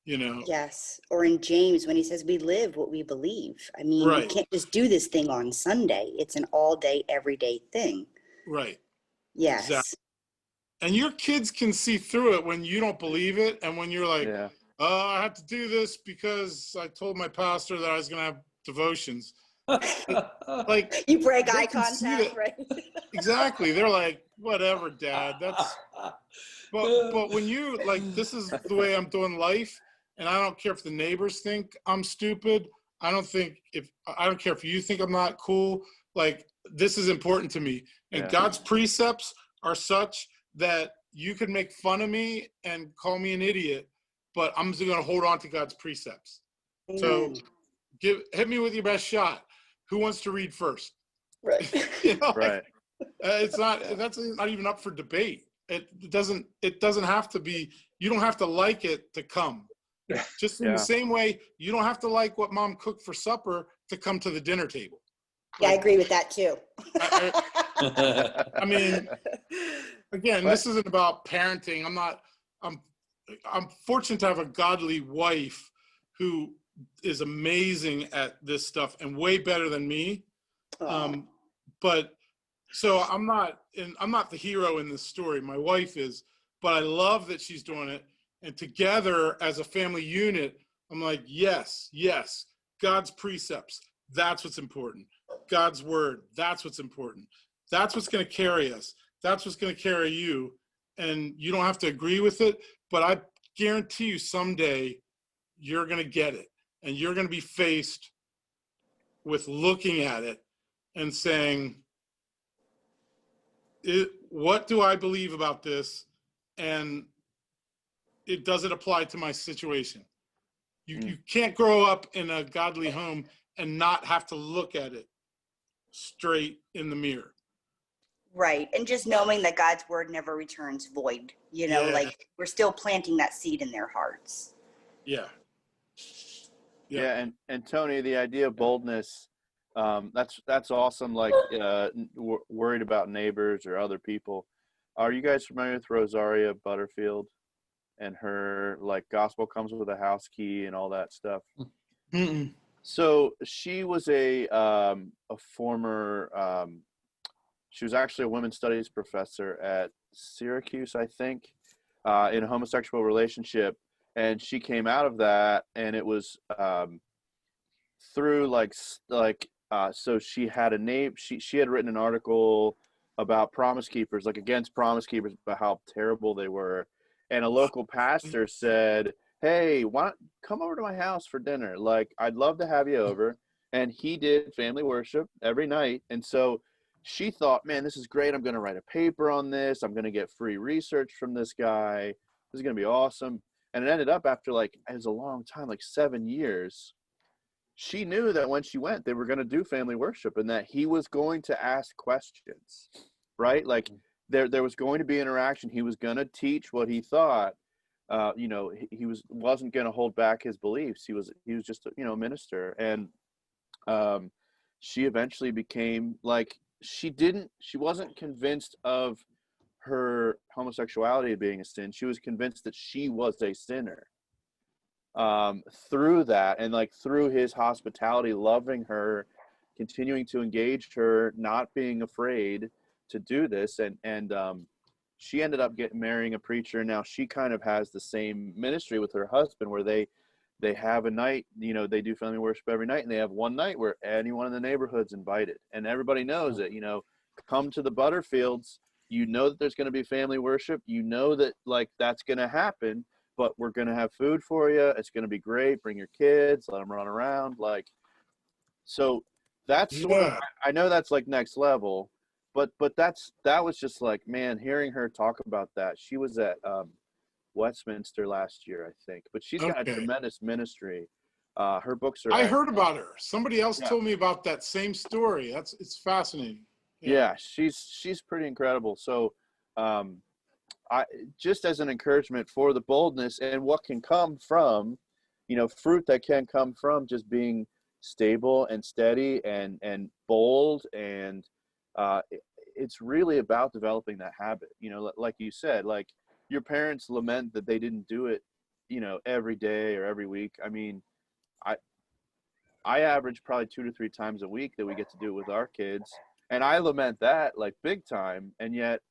Speaker 3: you know?
Speaker 4: Yes. Or in James, when he says we live what we believe. I mean, we
Speaker 3: Right.
Speaker 4: can't just do this thing on Sunday. It's an all day, everyday thing.
Speaker 3: Right.
Speaker 4: Yes.
Speaker 3: Exactly. And your kids can see through it when you don't believe it. And when you're like,
Speaker 5: Yeah.
Speaker 3: I have to do this because I told my pastor that I was going to have devotions. Like,
Speaker 4: You break
Speaker 3: they
Speaker 4: eye
Speaker 3: can see
Speaker 4: contact,
Speaker 3: that-
Speaker 4: right?
Speaker 3: exactly. They're like, whatever, Dad. But when you like, this is the way I'm doing life, and I don't care if the neighbors think I'm stupid. I don't care if you think I'm not cool. Like, this is important to me. And
Speaker 5: Yeah.
Speaker 3: God's precepts are such that you could make fun of me and call me an idiot, but I'm just going to hold on to God's precepts. So
Speaker 4: Amen.
Speaker 3: hit me with your best shot. Who wants to read first?
Speaker 4: Right.
Speaker 3: You know,
Speaker 5: Right.
Speaker 3: it's not, that's not even up for debate. It doesn't have to be, you don't have to like it to come. Just in the same way, you don't have to like what mom cooked for supper to come to the dinner table.
Speaker 4: Yeah, I agree with that too.
Speaker 3: I mean, again, this isn't about parenting. I'm fortunate to have a godly wife who is amazing at this stuff and way better than me. But so I'm not the hero in this story. My wife is, but I love that she's doing it. And together as a family unit, I'm like, yes, God's precepts, that's what's important. God's word, that's what's important. That's what's going to carry us. That's what's going to carry you. And you don't have to agree with it, but I guarantee you someday you're going to get it. And you're going to be faced with looking at it and saying, what do I believe about this? And does it apply to my situation? You can't grow up in a godly home and not have to look at it straight in the mirror.
Speaker 4: Right. And just knowing that God's word never returns void, you know, like we're still planting that seed in their hearts.
Speaker 3: Yeah.
Speaker 5: Yeah. And Tony, the idea of boldness, that's awesome. Like worried about neighbors or other people. Are you guys familiar with Rosaria Butterfield and her like gospel comes with a house key and all that stuff?
Speaker 3: Mm-mm.
Speaker 5: So she was a former, she was actually a women's studies professor at Syracuse, I think, in a homosexual relationship. And she came out of that, and it was through so she had a name. She had written an article about Promise Keepers, like against Promise Keepers, about how terrible they were. And a local pastor said, hey, why don't come over to my house for dinner? Like, I'd love to have you over. And he did family worship every night. And so she thought, man, this is great. I'm going to write a paper on this. I'm going to get free research from this guy. This is going to be awesome. And it ended up after it was a long time, like 7 years, she knew that when she went, they were going to do family worship and that he was going to ask questions, right? Like there was going to be interaction. He was going to teach what he thought. He wasn't going to hold back his beliefs. He was just, a minister. And she eventually became like, she wasn't convinced of her homosexuality being a sin. She was convinced that she was a sinner. Through that, and like through his hospitality, loving her, continuing to engage her, not being afraid to do this, and she ended up marrying a preacher. Now she kind of has the same ministry with her husband, where they have a night, they do family worship every night, and they have one night where anyone in the neighborhood's invited, and everybody knows it. Come to the Butterfields. That there's going to be family worship. That like that's going to happen. But we're going to have food for you. It's going to be great. Bring your kids, let them run around. So that's sort of, I know that's like next level, but that was just like, man, hearing her talk about that. She was at Westminster last year, I think, but she's got a tremendous ministry. Her books are.
Speaker 3: I heard about her. Somebody else told me about that same story. It's fascinating.
Speaker 5: Yeah, she's pretty incredible. So, I just as an encouragement for the boldness and what can come from, fruit that can come from just being stable and steady and bold. And it's really about developing that habit. Like you said, like your parents lament that they didn't do it, every day or every week. I mean, I average probably 2 to 3 times a week that we get to do it with our kids. And I lament that like big time. And yet,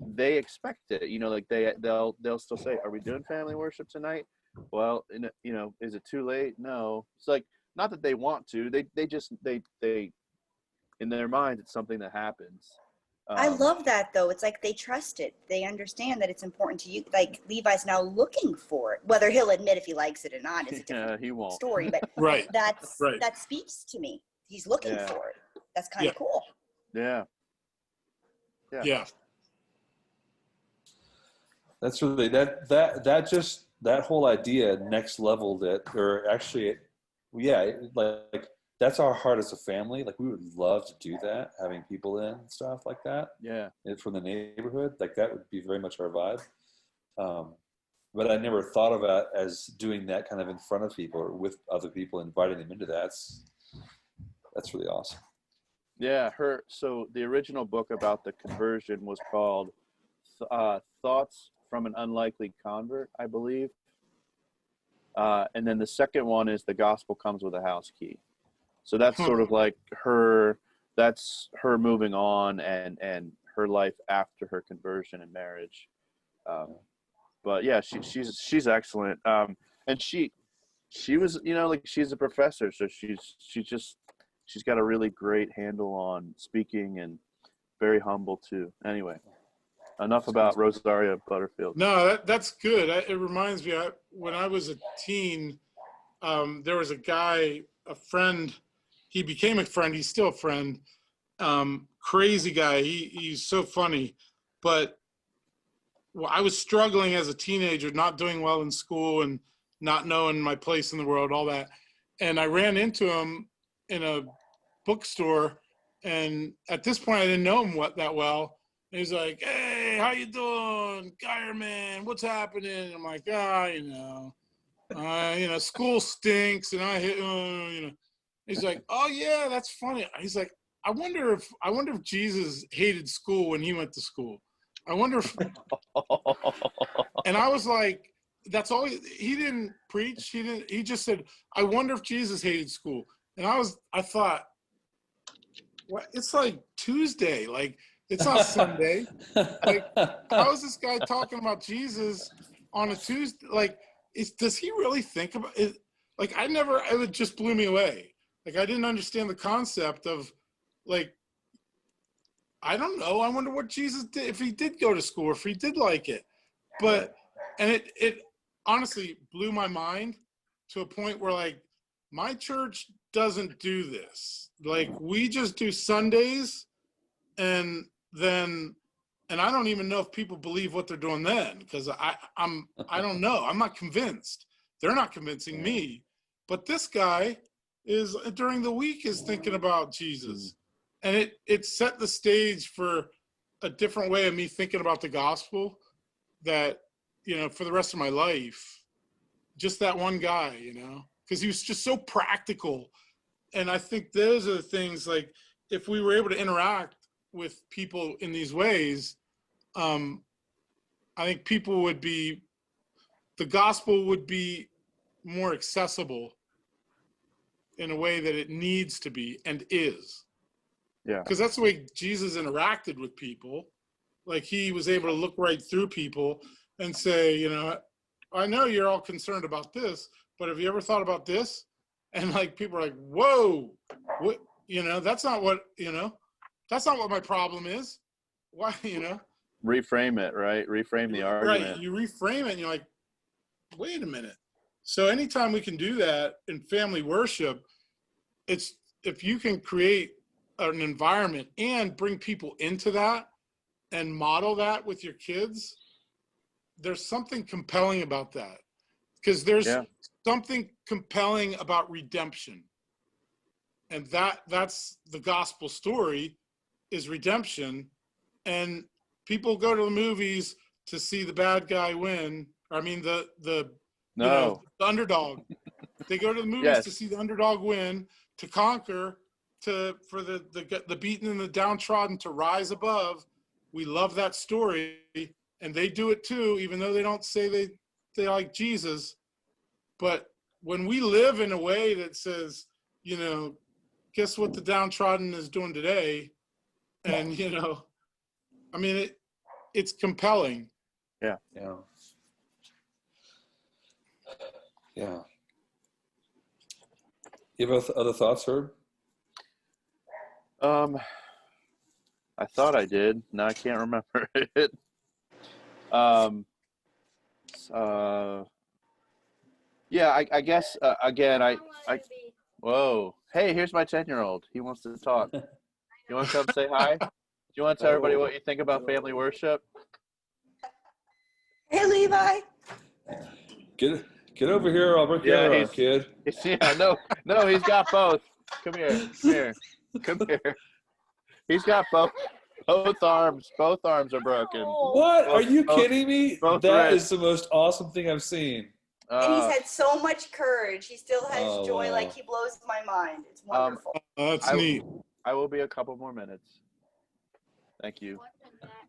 Speaker 5: they expect it, like they'll still say, are we doing family worship tonight? Well, is it too late? No. It's like, not that they want to, they just in their mind, it's something that happens.
Speaker 4: I love that though. It's like they trust it. They understand that it's important to you. Like Levi's now looking for it, whether he'll admit if he likes it or not is a different
Speaker 5: he won't.
Speaker 4: story, but that speaks to me. He's looking for it. That's kind of cool.
Speaker 5: Yeah.
Speaker 1: That's really that whole idea next leveled it, or actually, like that's our heart as a family. Like we would love to do that, having people in and stuff like that.
Speaker 5: Yeah.
Speaker 1: From the neighborhood, like that would be very much our vibe. But I never thought of it as doing that kind of in front of people or with other people, inviting them into that. That's really awesome.
Speaker 5: Yeah. So the original book about the conversion was called Thoughts from an Unlikely Convert, I believe. And then the second one is The Gospel Comes with a House Key. So that's sort of like that's her moving on and her life after her conversion and marriage. But yeah, she's excellent. And she was, like she's a professor. So she's got a really great handle on speaking and very humble too. Anyway. Enough about Rosaria Butterfield.
Speaker 3: No, that's good. It reminds me, when I was a teen, there was a guy, a friend. He became a friend. He's still a friend. Crazy guy. He's so funny. But I was struggling as a teenager, not doing well in school and not knowing my place in the world, all that. And I ran into him in a bookstore. And at this point, I didn't know him that well. He's like, hey, how you doing? Geierman, what's happening? I'm like, school stinks and I hit, He's like, oh yeah, that's funny. He's like, I wonder if Jesus hated school when he went to school. I wonder if, and I was like, that's all, he didn't preach. He just said, I wonder if Jesus hated school. And I thought, what? It's like Tuesday, like, it's not Sunday. Like, how is this guy talking about Jesus on a Tuesday? Like, does he really think about it? Like, it just blew me away. Like, I didn't understand the concept of, like, I don't know. I wonder what Jesus did, if he did go to school, or if he did like it. But, and it honestly blew my mind to a point where, like, my church doesn't do this. Like, we just do Sundays, and I don't even know if people believe what they're doing then, because I don't know. I'm not convinced. They're not convincing me. But this guy is during the week is thinking about Jesus. And it set the stage for a different way of me thinking about the gospel that, you know, for the rest of my life, just that one guy, you know, because he was just so practical. And I think those are the things, like, if we were able to interact with people in these ways, I think the gospel would be more accessible in a way that it needs to be and is.
Speaker 5: Yeah.
Speaker 3: Because that's the way Jesus interacted with people. Like, he was able to look right through people and say, you know, I know you're all concerned about this, but have you ever thought about this? And like, people are like, whoa, what, you know, that's not what my problem is. Why, you know?
Speaker 5: Reframe it, right? Reframe the argument.
Speaker 3: Right. You reframe it and you're like, wait a minute. So anytime we can do that in family worship, it's, if you can create an environment and bring people into that and model that with your kids, there's something compelling about that. Because there's something compelling about redemption. And that's the gospel story, is redemption. And people go to the movies to see the bad guy win. I mean, the underdog. They go to the movies to see the underdog win, to conquer, for the beaten and the downtrodden to rise above. We love that story, and they do it too, even though they don't say they like Jesus. But when we live in a way that says, you know, guess what the downtrodden is doing today, and, you know, I mean, it's compelling.
Speaker 5: Yeah.
Speaker 1: You have other thoughts, Herb?
Speaker 5: I thought I did. Now I can't remember it. Yeah, I guess, again, whoa. Hey, here's my 10-year-old. He wants to talk. You want to come say hi? Do you want to tell everybody what you think about family worship?
Speaker 4: Hey, Levi.
Speaker 1: Get over here. I'll break your arm, kid.
Speaker 5: Yeah, no, he's got both. Come here. He's got both arms. Both arms are broken.
Speaker 1: What? Are you kidding me? That
Speaker 5: wrists.
Speaker 1: is the most awesome thing I've seen.
Speaker 4: And he's had so much courage. He still has joy.
Speaker 1: Wow.
Speaker 4: Like, he blows my mind. It's wonderful.
Speaker 3: That's neat.
Speaker 5: I will be a couple more minutes. Thank you.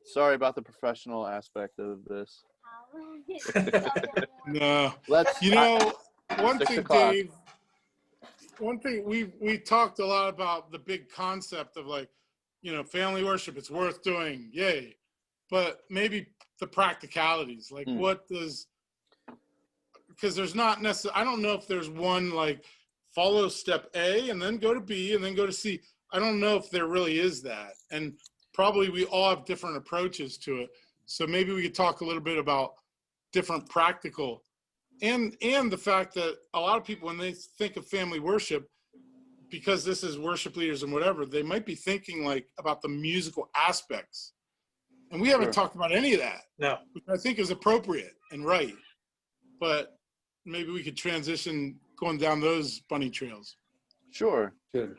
Speaker 5: Sorry about the professional aspect of this.
Speaker 3: No. One thing, Dave, we talked a lot about the big concept of, like, you know, family worship, it's worth doing, yay. But maybe the practicalities, like because there's not necessarily, I don't know if there's one, like, follow step A and then go to B and then go to C. I don't know if there really is that. And probably we all have different approaches to it. So maybe we could talk a little bit about different practical, and the fact that a lot of people, when they think of family worship, because this is worship leaders and whatever, they might be thinking, like, about the musical aspects. And we haven't talked about any of that.
Speaker 2: No.
Speaker 3: Which I think is appropriate and right. But maybe we could transition going down those bunny trails.
Speaker 5: Sure.
Speaker 1: Good.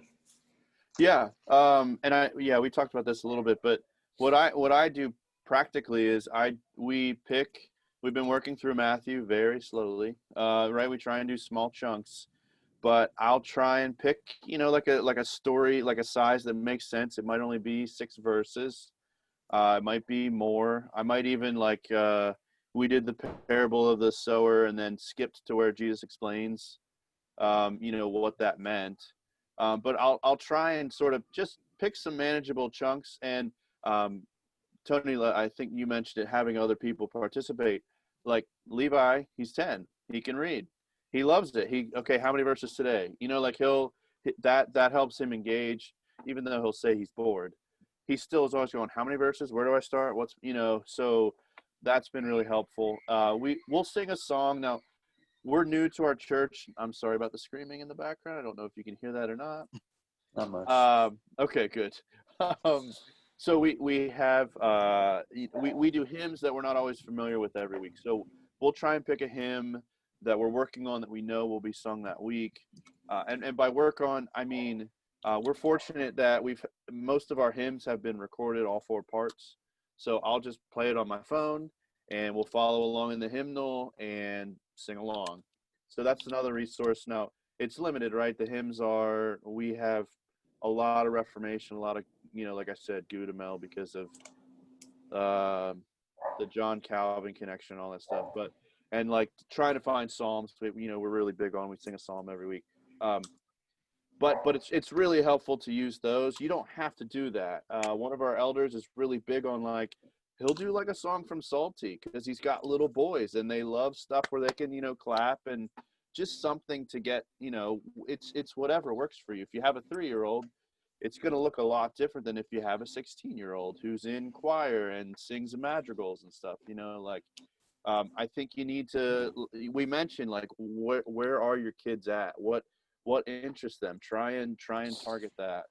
Speaker 5: Yeah. We talked about this a little bit, but what I do practically is we've been working through Matthew very slowly. Right. We try and do small chunks, but I'll try and pick, you know, like a story, like a size that makes sense. It might only be 6 verses. It might be more. I might even, like, we did the parable of the sower and then skipped to where Jesus explains, you know, what that meant. But I'll try and sort of just pick some manageable chunks. And Tony, I think you mentioned it, having other people participate. Like Levi, he's 10. He can read. He loves it. Okay, how many verses today? You know, like that helps him engage, even though he'll say he's bored. He still is always going, how many verses? Where do I start? What's, you know, so that's been really helpful. We'll sing a song. Now, we're new to our church. I'm sorry about the screaming in the background. I don't know if you can hear that or not.
Speaker 1: Not much.
Speaker 5: Okay, good. So we have we do hymns that we're not always familiar with every week. So we'll try and pick a hymn that we're working on that we know will be sung that week. And by work on, I mean, we're fortunate that most of our hymns have been recorded, all 4 parts. So I'll just play it on my phone and we'll follow along in the hymnal and sing along. So that's another resource. Now it's limited, right? The hymns we have a lot of Reformation, a lot of, like I said, Gudamel because of the John Calvin connection, all that stuff. And like trying to find Psalms, we're really big on, we sing a Psalm every week. But it's really helpful to use those. You don't have to do that. One of our elders is really big on he'll do like a song from Psalty because he's got little boys and they love stuff where they can, clap and just something to get, it's whatever works for you. If you have a 3-year-old, it's going to look a lot different than if you have a 16-year-old who's in choir and sings the madrigals and stuff, I think you need to, we mentioned where are your kids at? What interests them? Try and target that.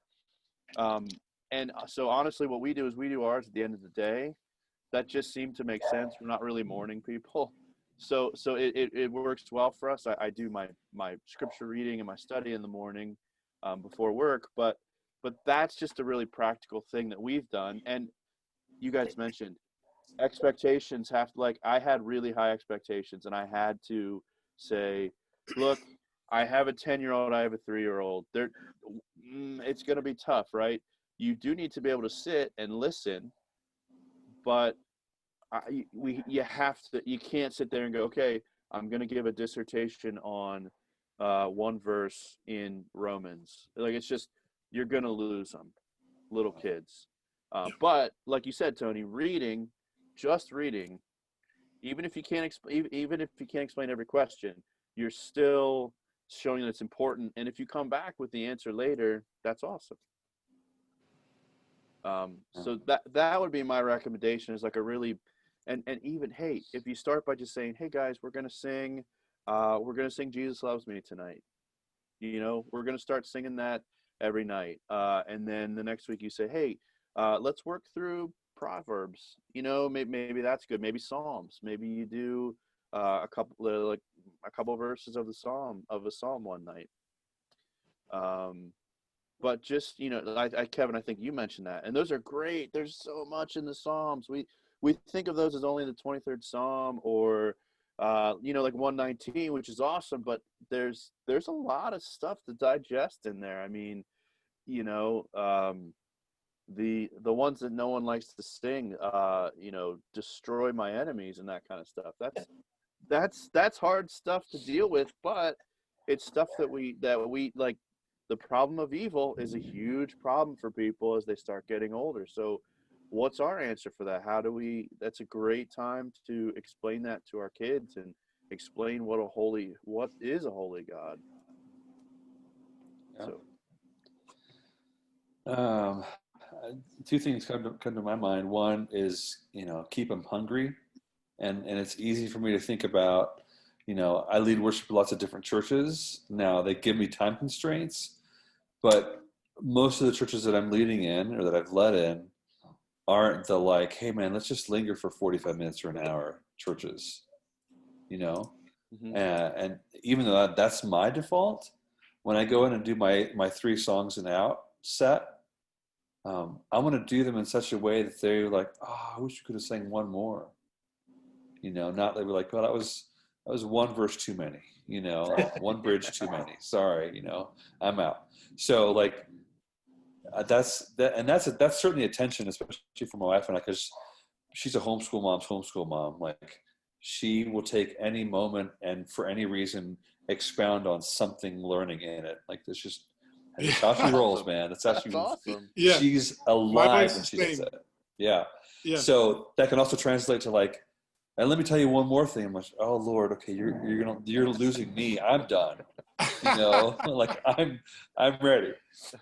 Speaker 5: And so honestly, what we do is we do ours at the end of the day. That just seemed to make sense. We're not really morning people. So it works well for us. I do my scripture reading and my study in the morning before work, but that's just a really practical thing that we've done. And you guys mentioned expectations I had really high expectations and I had to say, look, I have a 10-year-old, I have a 3-year-old. It's going to be tough, right? You do need to be able to sit and listen, but you can't sit there and go, okay, I'm going to give a dissertation on one verse in Romans. It's just, you're going to lose them, little kids. But like you said, Tony, just reading, even if you can't explain every question, you're still showing that it's important. And if you come back with the answer later, that's awesome. So that would be my recommendation, is like a really, and even, hey, if you start by just saying, hey guys, we're going to sing Jesus Loves Me tonight. We're going to start singing that every night. And then the next week you say, hey, let's work through Proverbs. Maybe that's good. Maybe Psalms. Maybe you do a couple verses of a psalm one night. But just, Kevin, I think you mentioned that, and those are great. There's so much in the Psalms. We think of those as only the 23rd Psalm or, like 119, which is awesome, but there's a lot of stuff to digest in there. I mean, the ones that no one likes to sing, destroy my enemies and that kind of stuff. That's hard stuff to deal with, but it's stuff that we like. The problem of evil is a huge problem for people as they start getting older. So what's our answer for that? That's a great time to explain that to our kids and explain what is a holy God.
Speaker 1: Yeah.
Speaker 5: So.
Speaker 1: 2 things come to my mind. One is, keep them hungry. And it's easy for me to think about, I lead worship at lots of different churches. Now they give me time constraints, but most of the churches that I'm leading in or that I've led in aren't the hey man, let's just linger for 45 minutes or an hour churches,
Speaker 5: Mm-hmm.
Speaker 1: And even though that's my default, when I go in and do my 3 songs and out set, I want to do them in such a way that they're like, oh, I wish you could have sang one more. Not they were like, well, that was one verse too many, one bridge too many. Sorry, I'm out. So that's certainly a tension, especially for my wife and I, because she's a homeschool mom. She will take any moment and for any reason expound on something learning in it. That's just that's how she rolls, man. That's
Speaker 5: awesome.
Speaker 3: Yeah.
Speaker 1: She's alive when
Speaker 3: wife's
Speaker 1: she
Speaker 3: the
Speaker 1: does
Speaker 3: same.
Speaker 1: it. Yeah.
Speaker 3: Yeah.
Speaker 1: So that can also translate to and let me tell you one more thing. I'm like, oh Lord, okay, you're losing me. I'm done. I'm ready.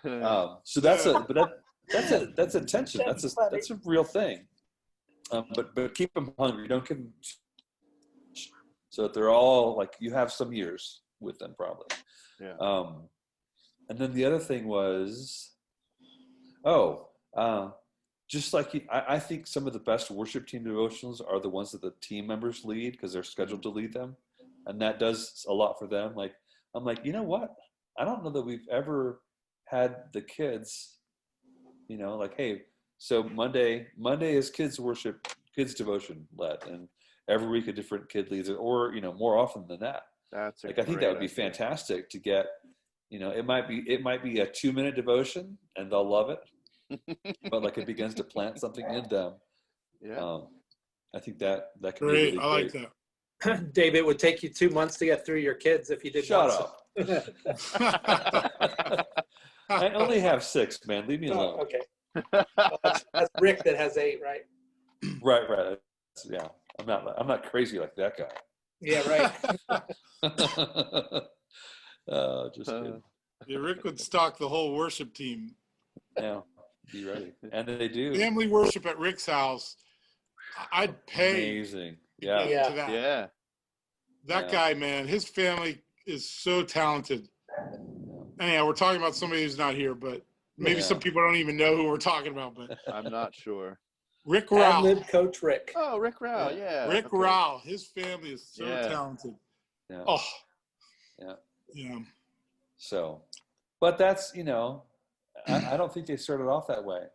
Speaker 1: So that's a tension. That's a real thing. But keep them hungry. Don't give them so that they're all you have some years with them probably.
Speaker 5: Yeah.
Speaker 1: And then the other thing was, just I think some of the best worship team devotionals are the ones that the team members lead because they're scheduled to lead them. and that does a lot for them. Like, I'm like, you know what? I don't know that we've ever had the kids, like, hey, so Monday is kids worship, kids devotion led, and every week a different kid leads it, or more often than that.
Speaker 5: That's
Speaker 1: like, I think that would be fantastic to get. It might be a 2-minute devotion, and they'll love it, but like it begins to plant something in them.
Speaker 5: Yeah.
Speaker 1: I think that could be
Speaker 3: Great.
Speaker 1: really
Speaker 3: I like
Speaker 1: great.
Speaker 3: that.
Speaker 2: Dave, it would take you 2 months to get through your kids if you did
Speaker 1: Shut
Speaker 2: once.
Speaker 1: up. I only have 6, man. Leave me alone.
Speaker 2: Oh, okay. Well, that's Rick that has 8, right?
Speaker 1: Right. Yeah, I'm not crazy like that guy.
Speaker 2: Yeah, right.
Speaker 1: Just kidding.
Speaker 3: Yeah, Rick would stock the whole worship team.
Speaker 1: Yeah, be ready, and they do.
Speaker 3: Family worship at Rick's house. I'd pay.
Speaker 1: Amazing.
Speaker 3: to
Speaker 1: Yeah.
Speaker 3: get to that.
Speaker 5: Yeah.
Speaker 3: That guy, man, his family is so talented. Anyhow, we're talking about somebody who's not here, but maybe some people don't even know who we're talking about. But
Speaker 5: I'm not sure.
Speaker 3: Rick Rao.
Speaker 2: Adlib coach Rick.
Speaker 5: Oh, Rick Rao. Yeah.
Speaker 3: Rick
Speaker 5: Okay.
Speaker 3: Rao. His family is so
Speaker 5: Yeah.
Speaker 3: talented.
Speaker 1: Yeah.
Speaker 3: Oh.
Speaker 1: Yeah.
Speaker 3: Yeah.
Speaker 1: So, but that's I don't think they started off that way.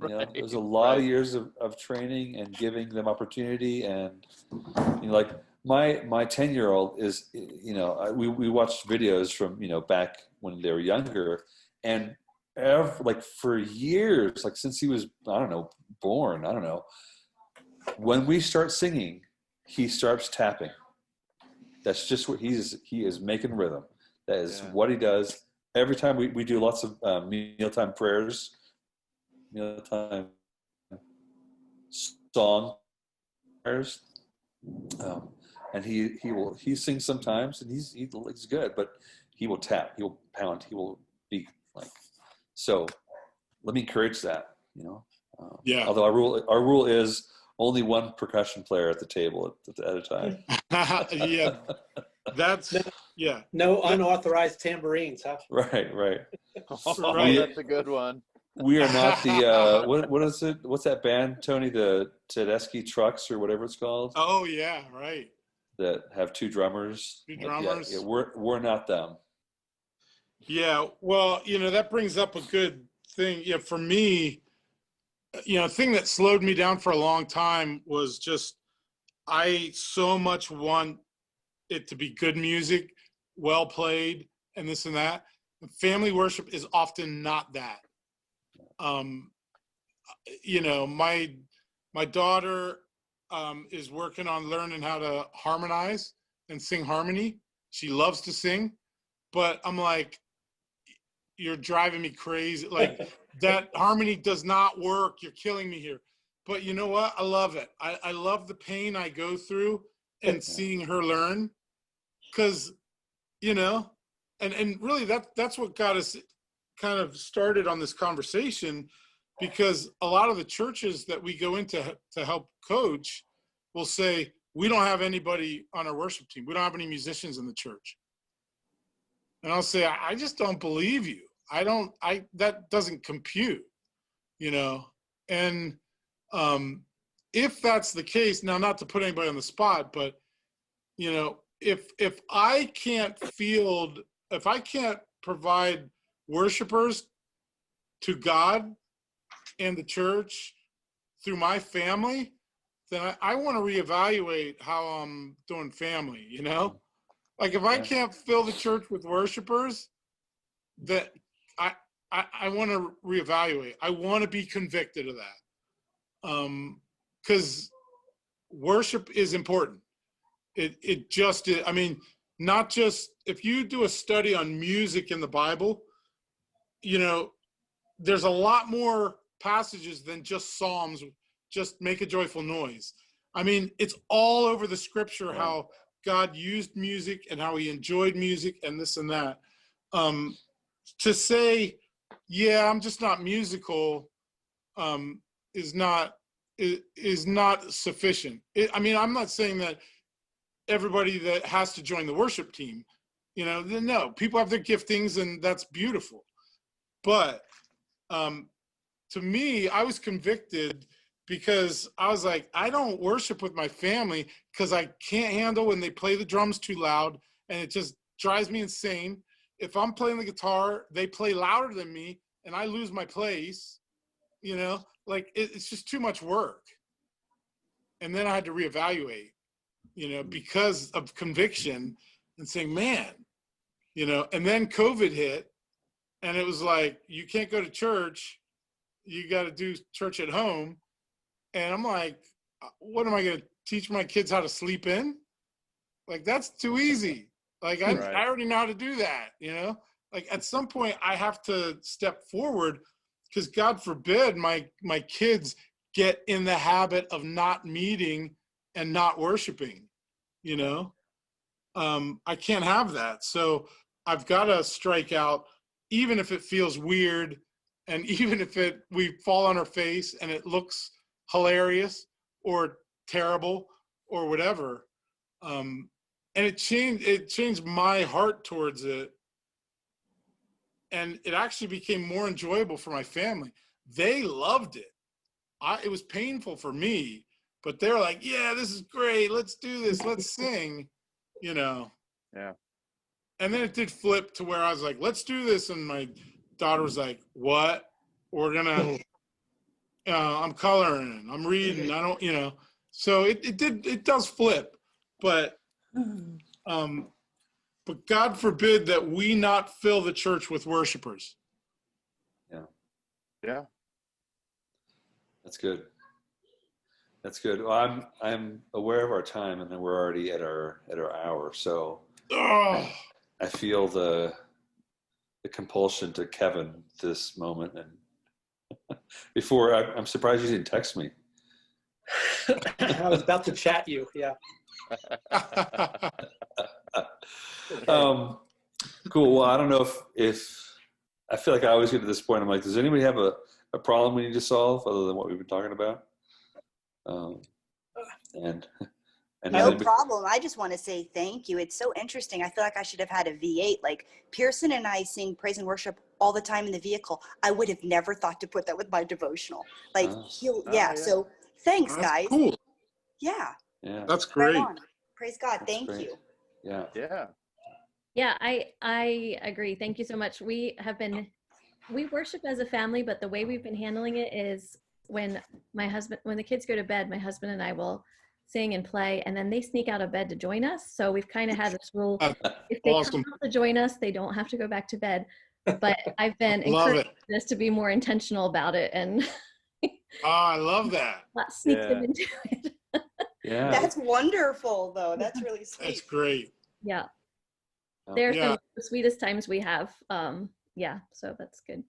Speaker 5: Right.
Speaker 1: There's a lot of years of training and giving them opportunity, and like my 10-year-old is we watched videos from back when they were younger, and like for years, like since he was born, when we start singing, he starts tapping. That's just what he is making rhythm. That is what he does every time. We do lots of mealtime prayers, mealtime song prayers, and he sings sometimes, and he's good, but he will tap, he will pound, he will beat like. So let me encourage that.
Speaker 3: Yeah.
Speaker 1: Although our rule is only one percussion player at the table at a time.
Speaker 3: Yeah. Yeah.
Speaker 2: No unauthorized tambourines, huh?
Speaker 1: Right.
Speaker 3: Right.
Speaker 5: That's a good one.
Speaker 1: We are not the what is it? What's that band, Tony? The Tedeschi Trucks or whatever it's called.
Speaker 3: Oh yeah, right.
Speaker 1: That have 2 drummers.
Speaker 3: Two drummers.
Speaker 1: Yeah, we're not them.
Speaker 3: Yeah. Well, that brings up a good thing. Yeah, for me, a thing that slowed me down for a long time was just I so much want it to be good music, well played, and this and that. Family worship is often not that. My daughter is working on learning how to harmonize and sing harmony. She loves to sing, but I'm like, you're driving me crazy. Like that harmony does not work. You're killing me here. But you know what? I love it. I love the pain I go through and seeing her learn, because, and really that's what got us kind of started on this conversation, because a lot of the churches that we go into to help coach will say, we don't have anybody on our worship team. We don't have any musicians in the church. And I'll say, I just don't believe you. That doesn't compute, and if that's the case, now not to put anybody on the spot, but if I can't provide worshipers to God and the church through my family, then I want to reevaluate how I'm doing family, Like if I can't fill the church with worshipers, that I want to reevaluate. I want to be convicted of that. Because worship is important. It just is. I mean, not just, if you do a study on music in the Bible, there's a lot more passages than just Psalms, just make a joyful noise. I mean, it's all over the scripture how God used music and how he enjoyed music and this and that. To say, yeah, I'm just not musical, is not sufficient. I'm not saying that everybody that has to join the worship team, no, people have their giftings and that's beautiful. But to me, I was convicted because I was like, I don't worship with my family because I can't handle when they play the drums too loud, and it just drives me insane. If I'm playing the guitar, they play louder than me and I lose my place, you know, like it's just too much work. And then I had to reevaluate, you know, because of conviction and saying, man, you know, and then COVID hit and it was like, you can't go to church. You got to do church at home. And I'm like, what am I going to teach my kids how to sleep in? Like, that's too easy. Like, I already know how to do that, you know? Like, at some point, I have to step forward because, God forbid, my kids get in the habit of not meeting and not worshiping, you know? I can't have that. So I've got to strike out, even if it feels weird and even if we fall on our face and it looks hilarious or terrible or whatever. And it changed my heart towards it. And it actually became more enjoyable for my family. They loved it. It was painful for me, but they're like, yeah, this is great. Let's do this. Let's sing, you know?
Speaker 5: Yeah.
Speaker 3: And then it did flip to where I was like, let's do this. And my daughter was like, what? We're gonna, I'm coloring, I'm reading, I don't, you know. So it does flip, but God forbid that we not fill the church with worshipers.
Speaker 1: Yeah.
Speaker 5: Yeah.
Speaker 1: That's good. That's good. Well, I'm aware of our time, and then we're already at our hour. So
Speaker 3: Oh,
Speaker 1: I feel the compulsion to Kevin this moment. And before, I'm surprised you didn't text me.
Speaker 2: I was about to chat you. Yeah.
Speaker 1: Cool. Well, I don't know if I feel like I always get to this point. I'm like, does anybody have a problem we need to solve other than what we've been talking about? And
Speaker 4: No problem. I just want to say thank you. It's so interesting. I feel like I should have had a V8. Like Pearson and I sing praise and worship all the time in the vehicle. I would have never thought to put that with my devotional. Like
Speaker 5: yeah.
Speaker 4: So thanks,
Speaker 3: that's
Speaker 4: guys.
Speaker 3: cool.
Speaker 4: Yeah.
Speaker 1: Yeah.
Speaker 3: That's
Speaker 4: Right
Speaker 3: great.
Speaker 4: on. Praise God.
Speaker 1: That's
Speaker 4: Thank
Speaker 1: great.
Speaker 4: you.
Speaker 1: Yeah.
Speaker 5: Yeah.
Speaker 6: Yeah, I agree. Thank you so much. We worship as a family, but the way we've been handling it is when the kids go to bed, my husband and I will sing and play, and then they sneak out of bed to join us. So we've kind of had this rule: if they
Speaker 3: Awesome.
Speaker 6: come out to join us, they don't have to go back to bed. But I've been
Speaker 3: Love
Speaker 6: encouraging us to be more intentional about it and
Speaker 3: Oh, I love that.
Speaker 6: not sneak them into it.
Speaker 1: Yeah.
Speaker 4: That's wonderful, though. That's really sweet.
Speaker 3: That's great.
Speaker 6: Yeah. They're
Speaker 3: Yeah.
Speaker 6: the sweetest times we have. Yeah, so that's good.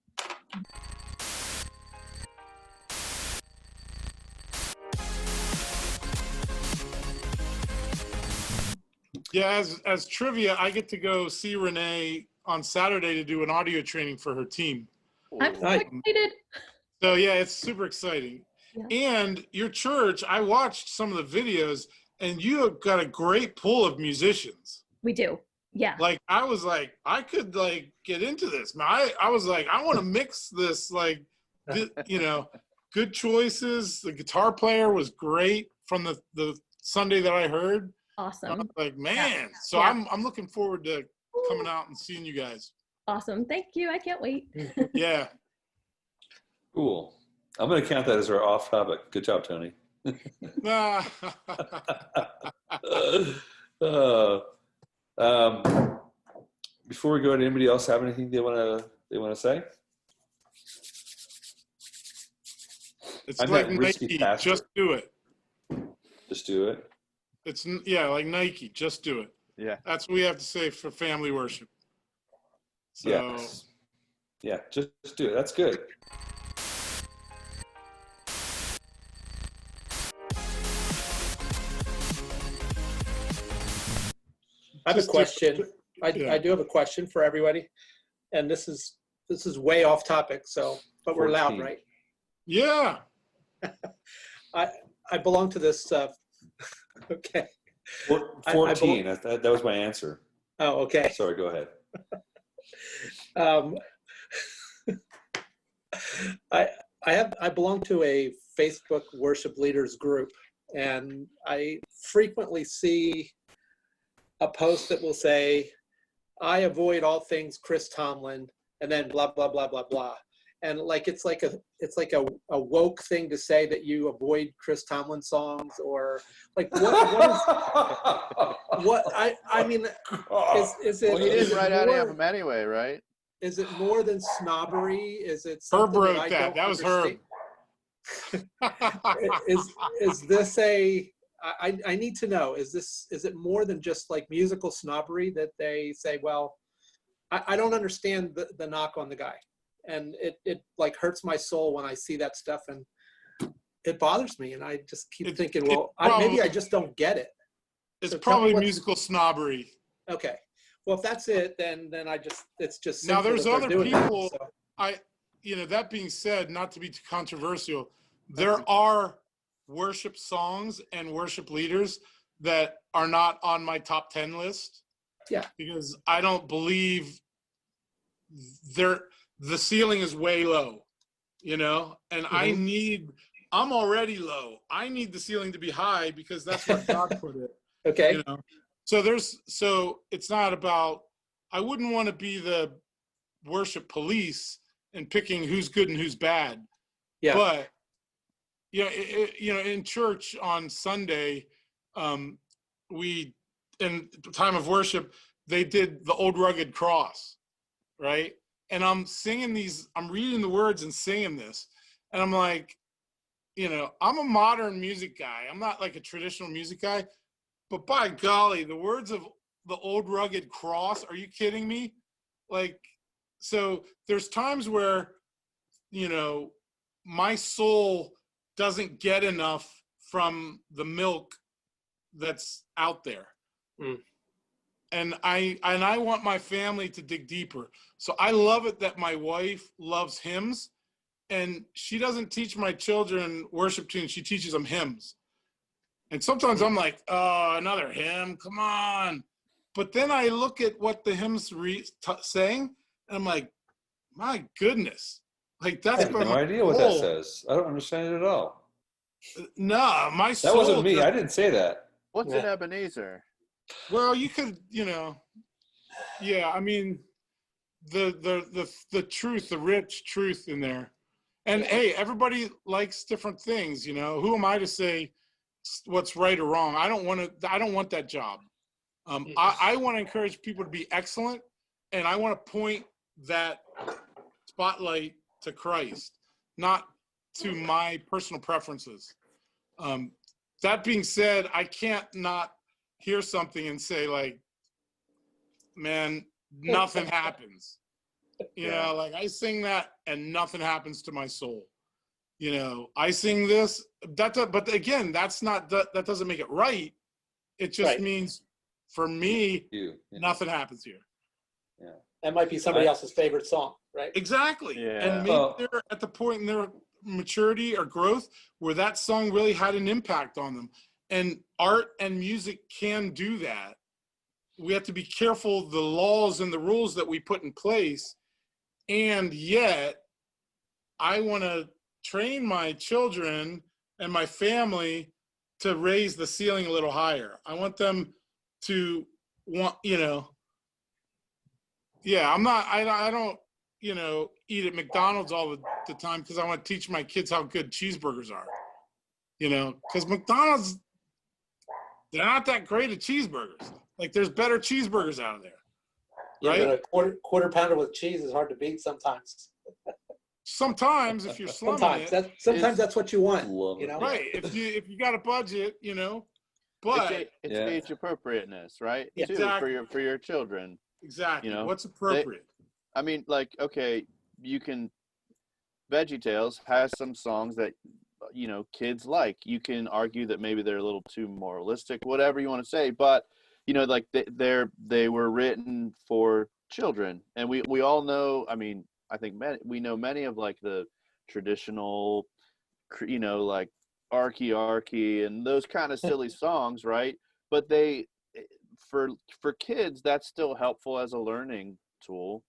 Speaker 3: Yeah, as trivia, I get to go see Renee on Saturday to do an audio training for her team.
Speaker 6: I'm so
Speaker 2: Nice.
Speaker 6: excited.
Speaker 3: So yeah, it's super exciting.
Speaker 6: Yeah.
Speaker 3: And your church, I watched some of the videos, and you have got a great pool of musicians.
Speaker 6: We do. Yeah.
Speaker 3: Like I was like, I could like get into this. I was like, I want to mix this, like, you know, good choices. The guitar player was great from the Sunday that I heard. I
Speaker 6: Awesome.
Speaker 3: was like, man. So
Speaker 6: Yeah.
Speaker 3: I'm looking forward to coming out and seeing you guys.
Speaker 6: Awesome. Thank you. I can't wait.
Speaker 3: Yeah.
Speaker 1: Cool. I'm going to count that as our off topic. Good job, Tony. Before we go, did anybody else have anything they want to say?
Speaker 3: It's
Speaker 1: I'm
Speaker 3: like
Speaker 1: that risky
Speaker 3: Nike,
Speaker 1: pastor.
Speaker 3: just do it.
Speaker 1: Just do it.
Speaker 3: It's like Nike, just do it.
Speaker 5: Yeah.
Speaker 3: That's what we have to say for family worship. So
Speaker 1: Yes. Yeah, just do it. That's good.
Speaker 2: I have a
Speaker 3: Just do-
Speaker 2: question.
Speaker 3: Yeah.
Speaker 2: I do have a question for everybody, and this is way off topic. So, but we're loud,
Speaker 1: 14.
Speaker 2: right?
Speaker 3: Yeah.
Speaker 2: I belong to this. Okay.
Speaker 1: 14. That was my answer.
Speaker 2: Oh, okay.
Speaker 1: Sorry, go ahead.
Speaker 2: I belong to a Facebook worship leaders group, and I frequently see a post that will say, I avoid all things Chris Tomlin, and then blah, blah, blah, blah, blah. And like, it's like a woke thing to say that you avoid Chris Tomlin songs, or like, I mean, is it,
Speaker 5: Well, he
Speaker 2: is
Speaker 5: didn't
Speaker 2: it
Speaker 5: write any of
Speaker 2: more,
Speaker 5: them anyway, right?
Speaker 2: is it more than snobbery? Is it
Speaker 3: Herb
Speaker 2: something that
Speaker 3: wrote
Speaker 2: I
Speaker 3: that.
Speaker 2: don't
Speaker 3: That was
Speaker 2: understand?
Speaker 3: Herb.
Speaker 2: Is this a, I need to know, is it more than just like musical snobbery that they say, well, I don't understand the knock on the guy. And it like hurts my soul when I see that stuff, and it bothers me. And I just keep thinking, well, maybe I just don't get it.
Speaker 3: It's
Speaker 2: So tell me
Speaker 3: probably
Speaker 2: what's-
Speaker 3: musical snobbery.
Speaker 2: Okay. Well, if that's it, then it's just
Speaker 3: Now,
Speaker 2: sinful
Speaker 3: there's
Speaker 2: that they're
Speaker 3: other
Speaker 2: doing that,
Speaker 3: people.
Speaker 2: so.
Speaker 3: That being said, not to be too controversial, there are worship songs and worship leaders that are not on my top 10 list.
Speaker 2: Yeah.
Speaker 3: Because I don't believe the ceiling is way low, and I'm already low. I need the ceiling to be high because that's where God put it.
Speaker 2: Okay.
Speaker 3: So it's not about, I wouldn't want to be the worship police and picking who's good and who's bad.
Speaker 2: Yeah.
Speaker 3: But in church on Sunday, we, in the time of worship, they did the Old Rugged Cross, right? And I'm reading the words and singing this, and I'm like, I'm a modern music guy. I'm not like a traditional music guy, but by golly, the words of the Old Rugged Cross, are you kidding me? Like, so there's times where, my soul doesn't get enough from the milk that's out there.
Speaker 2: Mm.
Speaker 3: And I want my family to dig deeper. So I love it that my wife loves hymns, and she doesn't teach my children worship tunes. She teaches them hymns. And sometimes I'm like, oh, another hymn, come on. But then I look at what the hymns saying, and I'm like, my goodness. Like, that's
Speaker 1: I have no idea what that says. I don't understand it at all.
Speaker 3: No, my soul.
Speaker 1: That wasn't me. I didn't say that.
Speaker 5: What's an Ebenezer?
Speaker 3: Well, you could, yeah, I mean, the truth, the rich truth in there. And hey, everybody likes different things, Who am I to say what's right or wrong? I don't want that job. I want to encourage people to be excellent, and I want to point that spotlight to Christ, not to my personal preferences. That being said, I can't not hear something and say, like, man, nothing happens. Like, I sing that and nothing happens to my soul. I sing this, but again, that doesn't make it right. It just means, for me, nothing happens here.
Speaker 1: Yeah.
Speaker 2: That might be somebody else's favorite song, right?
Speaker 3: Exactly.
Speaker 5: Yeah.
Speaker 3: And maybe they're at the point in their maturity or growth where that song really had an impact on them. And art and music can do that. We have to be careful the laws and the rules that we put in place. And yet, I want to train my children and my family to raise the ceiling a little higher. I want them to want, I don't, eat at McDonald's all the time because I want to teach my kids how good cheeseburgers are. Because McDonald's, they're not that great at cheeseburgers. Like, there's better cheeseburgers out of there. Right?
Speaker 2: A quarter pounder with cheese is hard to beat sometimes.
Speaker 3: Sometimes, if you're slumming
Speaker 2: sometimes that's what you want.
Speaker 3: Right. If you got a budget, but
Speaker 5: it's age appropriateness, right?
Speaker 2: Yeah.
Speaker 5: Too,
Speaker 3: Exactly.
Speaker 5: for your children.
Speaker 3: Exactly. What's appropriate?
Speaker 5: I mean, like, okay, VeggieTales has some songs that kids like. You can argue that maybe they're a little too moralistic, whatever you want to say, but like they were written for children, and we all know. I mean, I think we know many of like the traditional, like Arky and those kind of silly songs, right? But for kids, that's still helpful as a learning tool.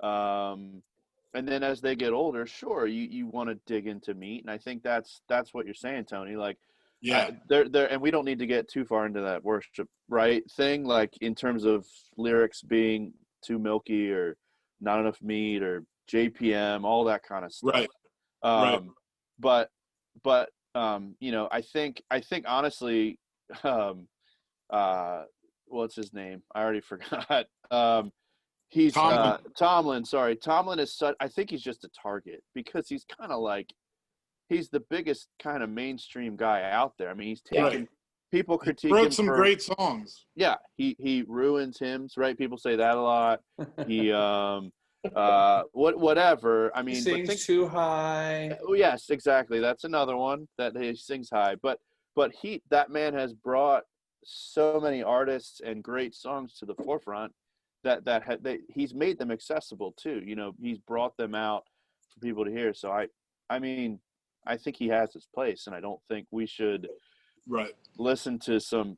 Speaker 5: And and then as they get older, sure, you want to dig into meat, and I think that's what you're saying, Tony. Like,
Speaker 3: Yeah.
Speaker 5: there, and we don't need to get too far into that worship right thing, like in terms of lyrics being too milky or not enough meat or JPM, all that kind of stuff.
Speaker 3: Right. Right.
Speaker 5: But you know, I think honestly, what's his name? I already forgot. He's
Speaker 3: Tomlin.
Speaker 5: Tomlin. Sorry, Tomlin is such. I think he's just a target because he's kind of like, he's the biggest kind of mainstream guy out there. I mean, he's taken people critiquing.
Speaker 3: Wrote some great songs.
Speaker 5: Yeah, he ruins hymns, right? People say that a lot. He whatever. I mean,
Speaker 1: He sings too high.
Speaker 5: Oh yes, exactly. That's another one that he sings high. But that man has brought so many artists and great songs to the forefront that he's made them accessible too. You know, he's brought them out for people to hear. So I mean, I think he has his place, and I don't think we should listen to some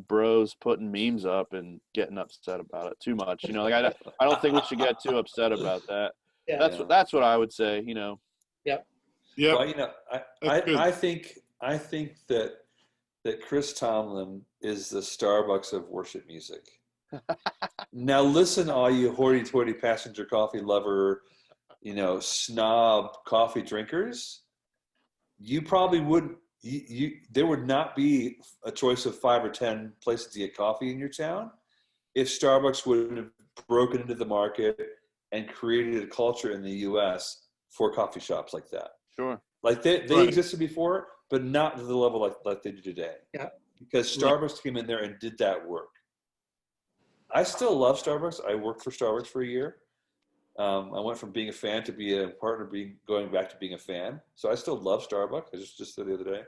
Speaker 5: bros putting memes up and getting upset about it too much. You know, like I don't think we should get too upset about that.
Speaker 2: Yeah.
Speaker 5: That's what I would say. You know.
Speaker 2: Yep.
Speaker 3: Yeah.
Speaker 1: Well, you know, I think that Chris Tomlin is the Starbucks of worship music. Now listen, all you hoity-toity passenger coffee lover, you know, snob coffee drinkers. You probably wouldn't. There would not be a choice of 5 or 10 places to get coffee in your town if Starbucks would have broken into the market and created a culture in the U.S. for coffee shops like that.
Speaker 5: Sure.
Speaker 1: Like they existed before, but not to the level like they do today.
Speaker 2: Yeah.
Speaker 1: Because Starbucks came in there and did that work. I still love Starbucks. I worked for Starbucks for a year. I went from being a fan to be a partner, going back to being a fan. So I still love Starbucks. I just said the other day.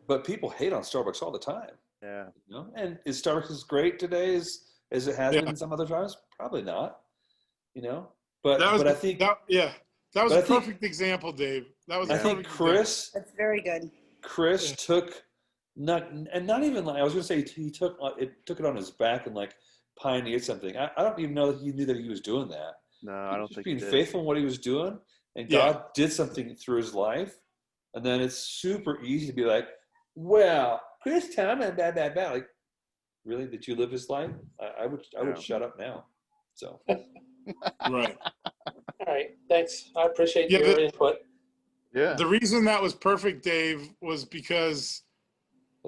Speaker 1: But people hate on Starbucks all the time.
Speaker 5: Yeah.
Speaker 1: You know? And is Starbucks as great today as it has been some other times? Probably not. You know. But I think
Speaker 3: that was a perfect example, Dave. That was.
Speaker 1: I think Chris.
Speaker 4: That's very good.
Speaker 1: Chris took not even like I was going to say he took it on his back and like pioneered something. I don't even know that he knew that he was doing that.
Speaker 5: No, I don't think
Speaker 1: being
Speaker 5: he did.
Speaker 1: faithful in what he was doing, and God did something through his life, and then it's super easy to be like, well, Chris Tomlin, blah blah blah. Like, really? Did you live his life? I would shut up now. So.
Speaker 3: Right.
Speaker 2: All right. Thanks. I appreciate your input.
Speaker 5: Yeah.
Speaker 3: The reason that was perfect, Dave, was because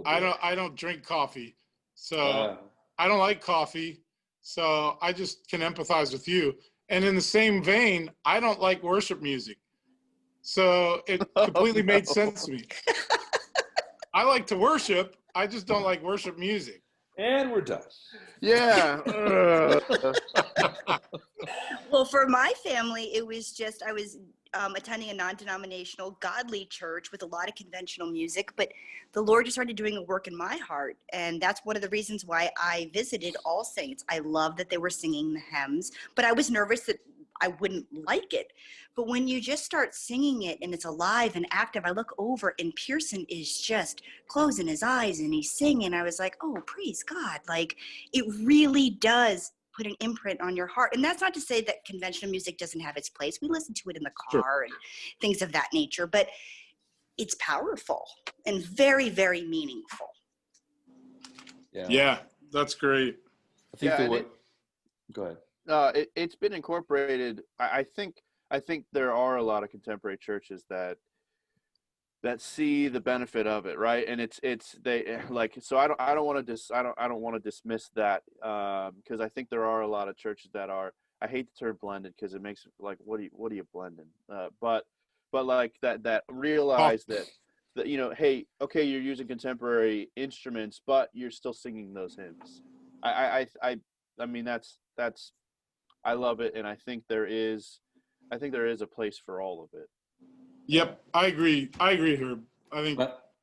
Speaker 3: I don't drink coffee. So I don't like coffee. So I just can empathize with you. And in the same vein, I don't like worship music. So it completely made sense to me. I like to worship. I just don't like worship music.
Speaker 1: And we're done.
Speaker 5: Yeah.
Speaker 4: Well, for my family, it was just, I was attending a non-denominational godly church with a lot of conventional music, but the Lord just started doing a work in my heart. And that's one of the reasons why I visited All Saints. I love that they were singing the hymns, but I was nervous that I wouldn't like it. But when you just start singing it and it's alive and active, I look over and Pearson is just closing his eyes and he's singing. I was like, oh, praise God. Like, it really does put an imprint on your heart. And that's not to say that conventional music doesn't have its place. We listen to it in the car and things of that nature, but it's powerful and very, very meaningful.
Speaker 3: Yeah, that's great.
Speaker 1: I think go ahead.
Speaker 5: It's been incorporated. I think there are a lot of contemporary churches that see the benefit of it, right? And they like, so I don't want to dismiss that because I think there are a lot of churches that are. I hate the term blended because it makes it like what are you blending? But like that realize that you know, hey, okay, you're using contemporary instruments, but you're still singing those hymns. I mean that's. I love it, and I think there is a place for all of it.
Speaker 3: Yep, I agree, Herb. I think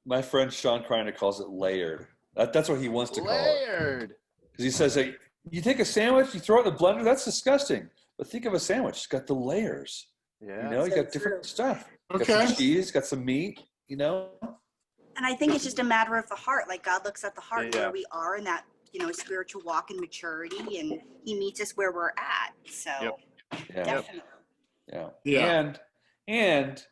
Speaker 1: my friend Sean Kreiner calls it layered. That's what he wants to call it.
Speaker 5: Layered.
Speaker 1: Because he says, hey, you take a sandwich, you throw it in the blender, that's disgusting. But think of a sandwich. It's got the layers.
Speaker 5: Yeah.
Speaker 1: You know, you got different stuff.
Speaker 3: Okay.
Speaker 1: Got some cheese, got some meat, you know.
Speaker 4: And I think it's just a matter of the heart. Like, God looks at the heart where we are, and that spiritual walk and maturity, and he meets us where we're at. So
Speaker 5: Yep.
Speaker 1: Yeah.
Speaker 4: definitely.
Speaker 1: Yeah.
Speaker 3: Yeah.
Speaker 1: And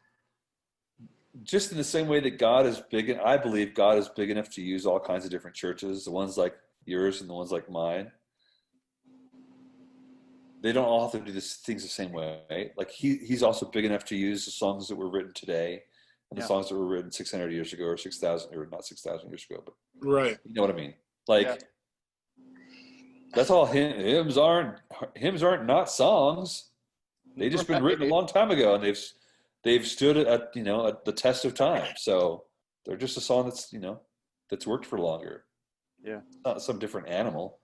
Speaker 1: just in the same way that God is big, I believe God is big enough to use all kinds of different churches, the ones like yours and the ones like mine. They don't all have to do things the same way. Like he's also big enough to use the songs that were written today and the songs that were written 600 years ago or 6,000, or not 6,000 years ago, but
Speaker 3: Right.
Speaker 1: you know what I mean? Like that's all hymns aren't not songs. They've just been written a long time ago, and they've stood at the test of time. So they're just a song that's worked for longer.
Speaker 5: Yeah.
Speaker 1: It's not some different animal.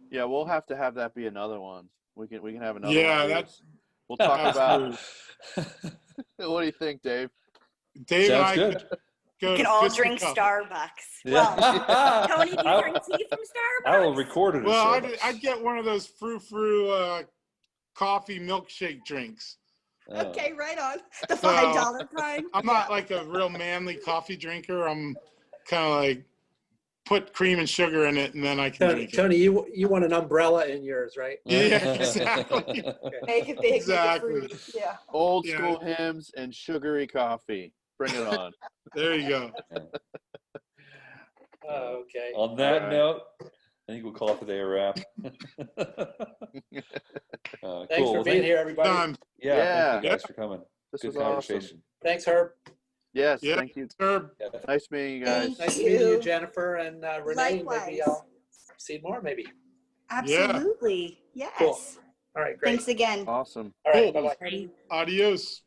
Speaker 5: Yeah, we'll have to have that be another one. We can have another
Speaker 3: Yeah,
Speaker 5: one.
Speaker 3: that's
Speaker 5: We'll talk about.
Speaker 3: absolutely.
Speaker 5: What do you think, Dave?
Speaker 3: Dave and
Speaker 1: Sounds
Speaker 3: I
Speaker 1: good.
Speaker 3: go
Speaker 4: We
Speaker 3: to
Speaker 4: can all
Speaker 3: Fist
Speaker 4: drink
Speaker 3: Cup.
Speaker 4: Starbucks.
Speaker 1: Yeah.
Speaker 4: Well, Tony, do you drink tea from Starbucks?
Speaker 1: I will record it. as
Speaker 3: Well,
Speaker 1: Starbucks.
Speaker 3: I'd get one of those frou-frou coffee milkshake drinks.
Speaker 1: Oh.
Speaker 4: Okay, right on. The
Speaker 3: So,
Speaker 4: $5 kind.
Speaker 3: I'm not like a real manly coffee drinker. I'm kind of like put cream and sugar in it, and then I can drink it.
Speaker 2: Tony, you want an umbrella in yours, right?
Speaker 3: Yeah, exactly.
Speaker 4: Make it big,
Speaker 3: Exactly.
Speaker 4: make it free. Yeah.
Speaker 5: Old
Speaker 3: Yeah.
Speaker 5: school hymns and sugary coffee. Bring it on.
Speaker 3: There you go.
Speaker 2: Oh, okay.
Speaker 1: On that
Speaker 5: All right.
Speaker 1: note, I think we'll call it the day a wrap.
Speaker 2: Thanks for being here, everybody.
Speaker 3: Done.
Speaker 1: Yeah, thank you
Speaker 3: Yeah.
Speaker 1: guys for coming.
Speaker 5: This
Speaker 1: Good
Speaker 5: was awesome.
Speaker 1: conversation.
Speaker 2: Thanks, Herb.
Speaker 5: Yes,
Speaker 3: Yeah.
Speaker 5: thank you.
Speaker 3: Herb.
Speaker 1: Yeah.
Speaker 5: Nice meeting you guys.
Speaker 4: Thank
Speaker 2: Nice meeting you,
Speaker 4: you.
Speaker 2: Jennifer and Renee.
Speaker 4: Likewise.
Speaker 2: Maybe I'll see more, maybe.
Speaker 4: Absolutely. Yes.
Speaker 2: Cool. All right, great.
Speaker 4: Thanks again.
Speaker 5: Awesome.
Speaker 2: All right,
Speaker 3: Cool.
Speaker 2: bye-bye.
Speaker 4: Ready?
Speaker 3: Adios.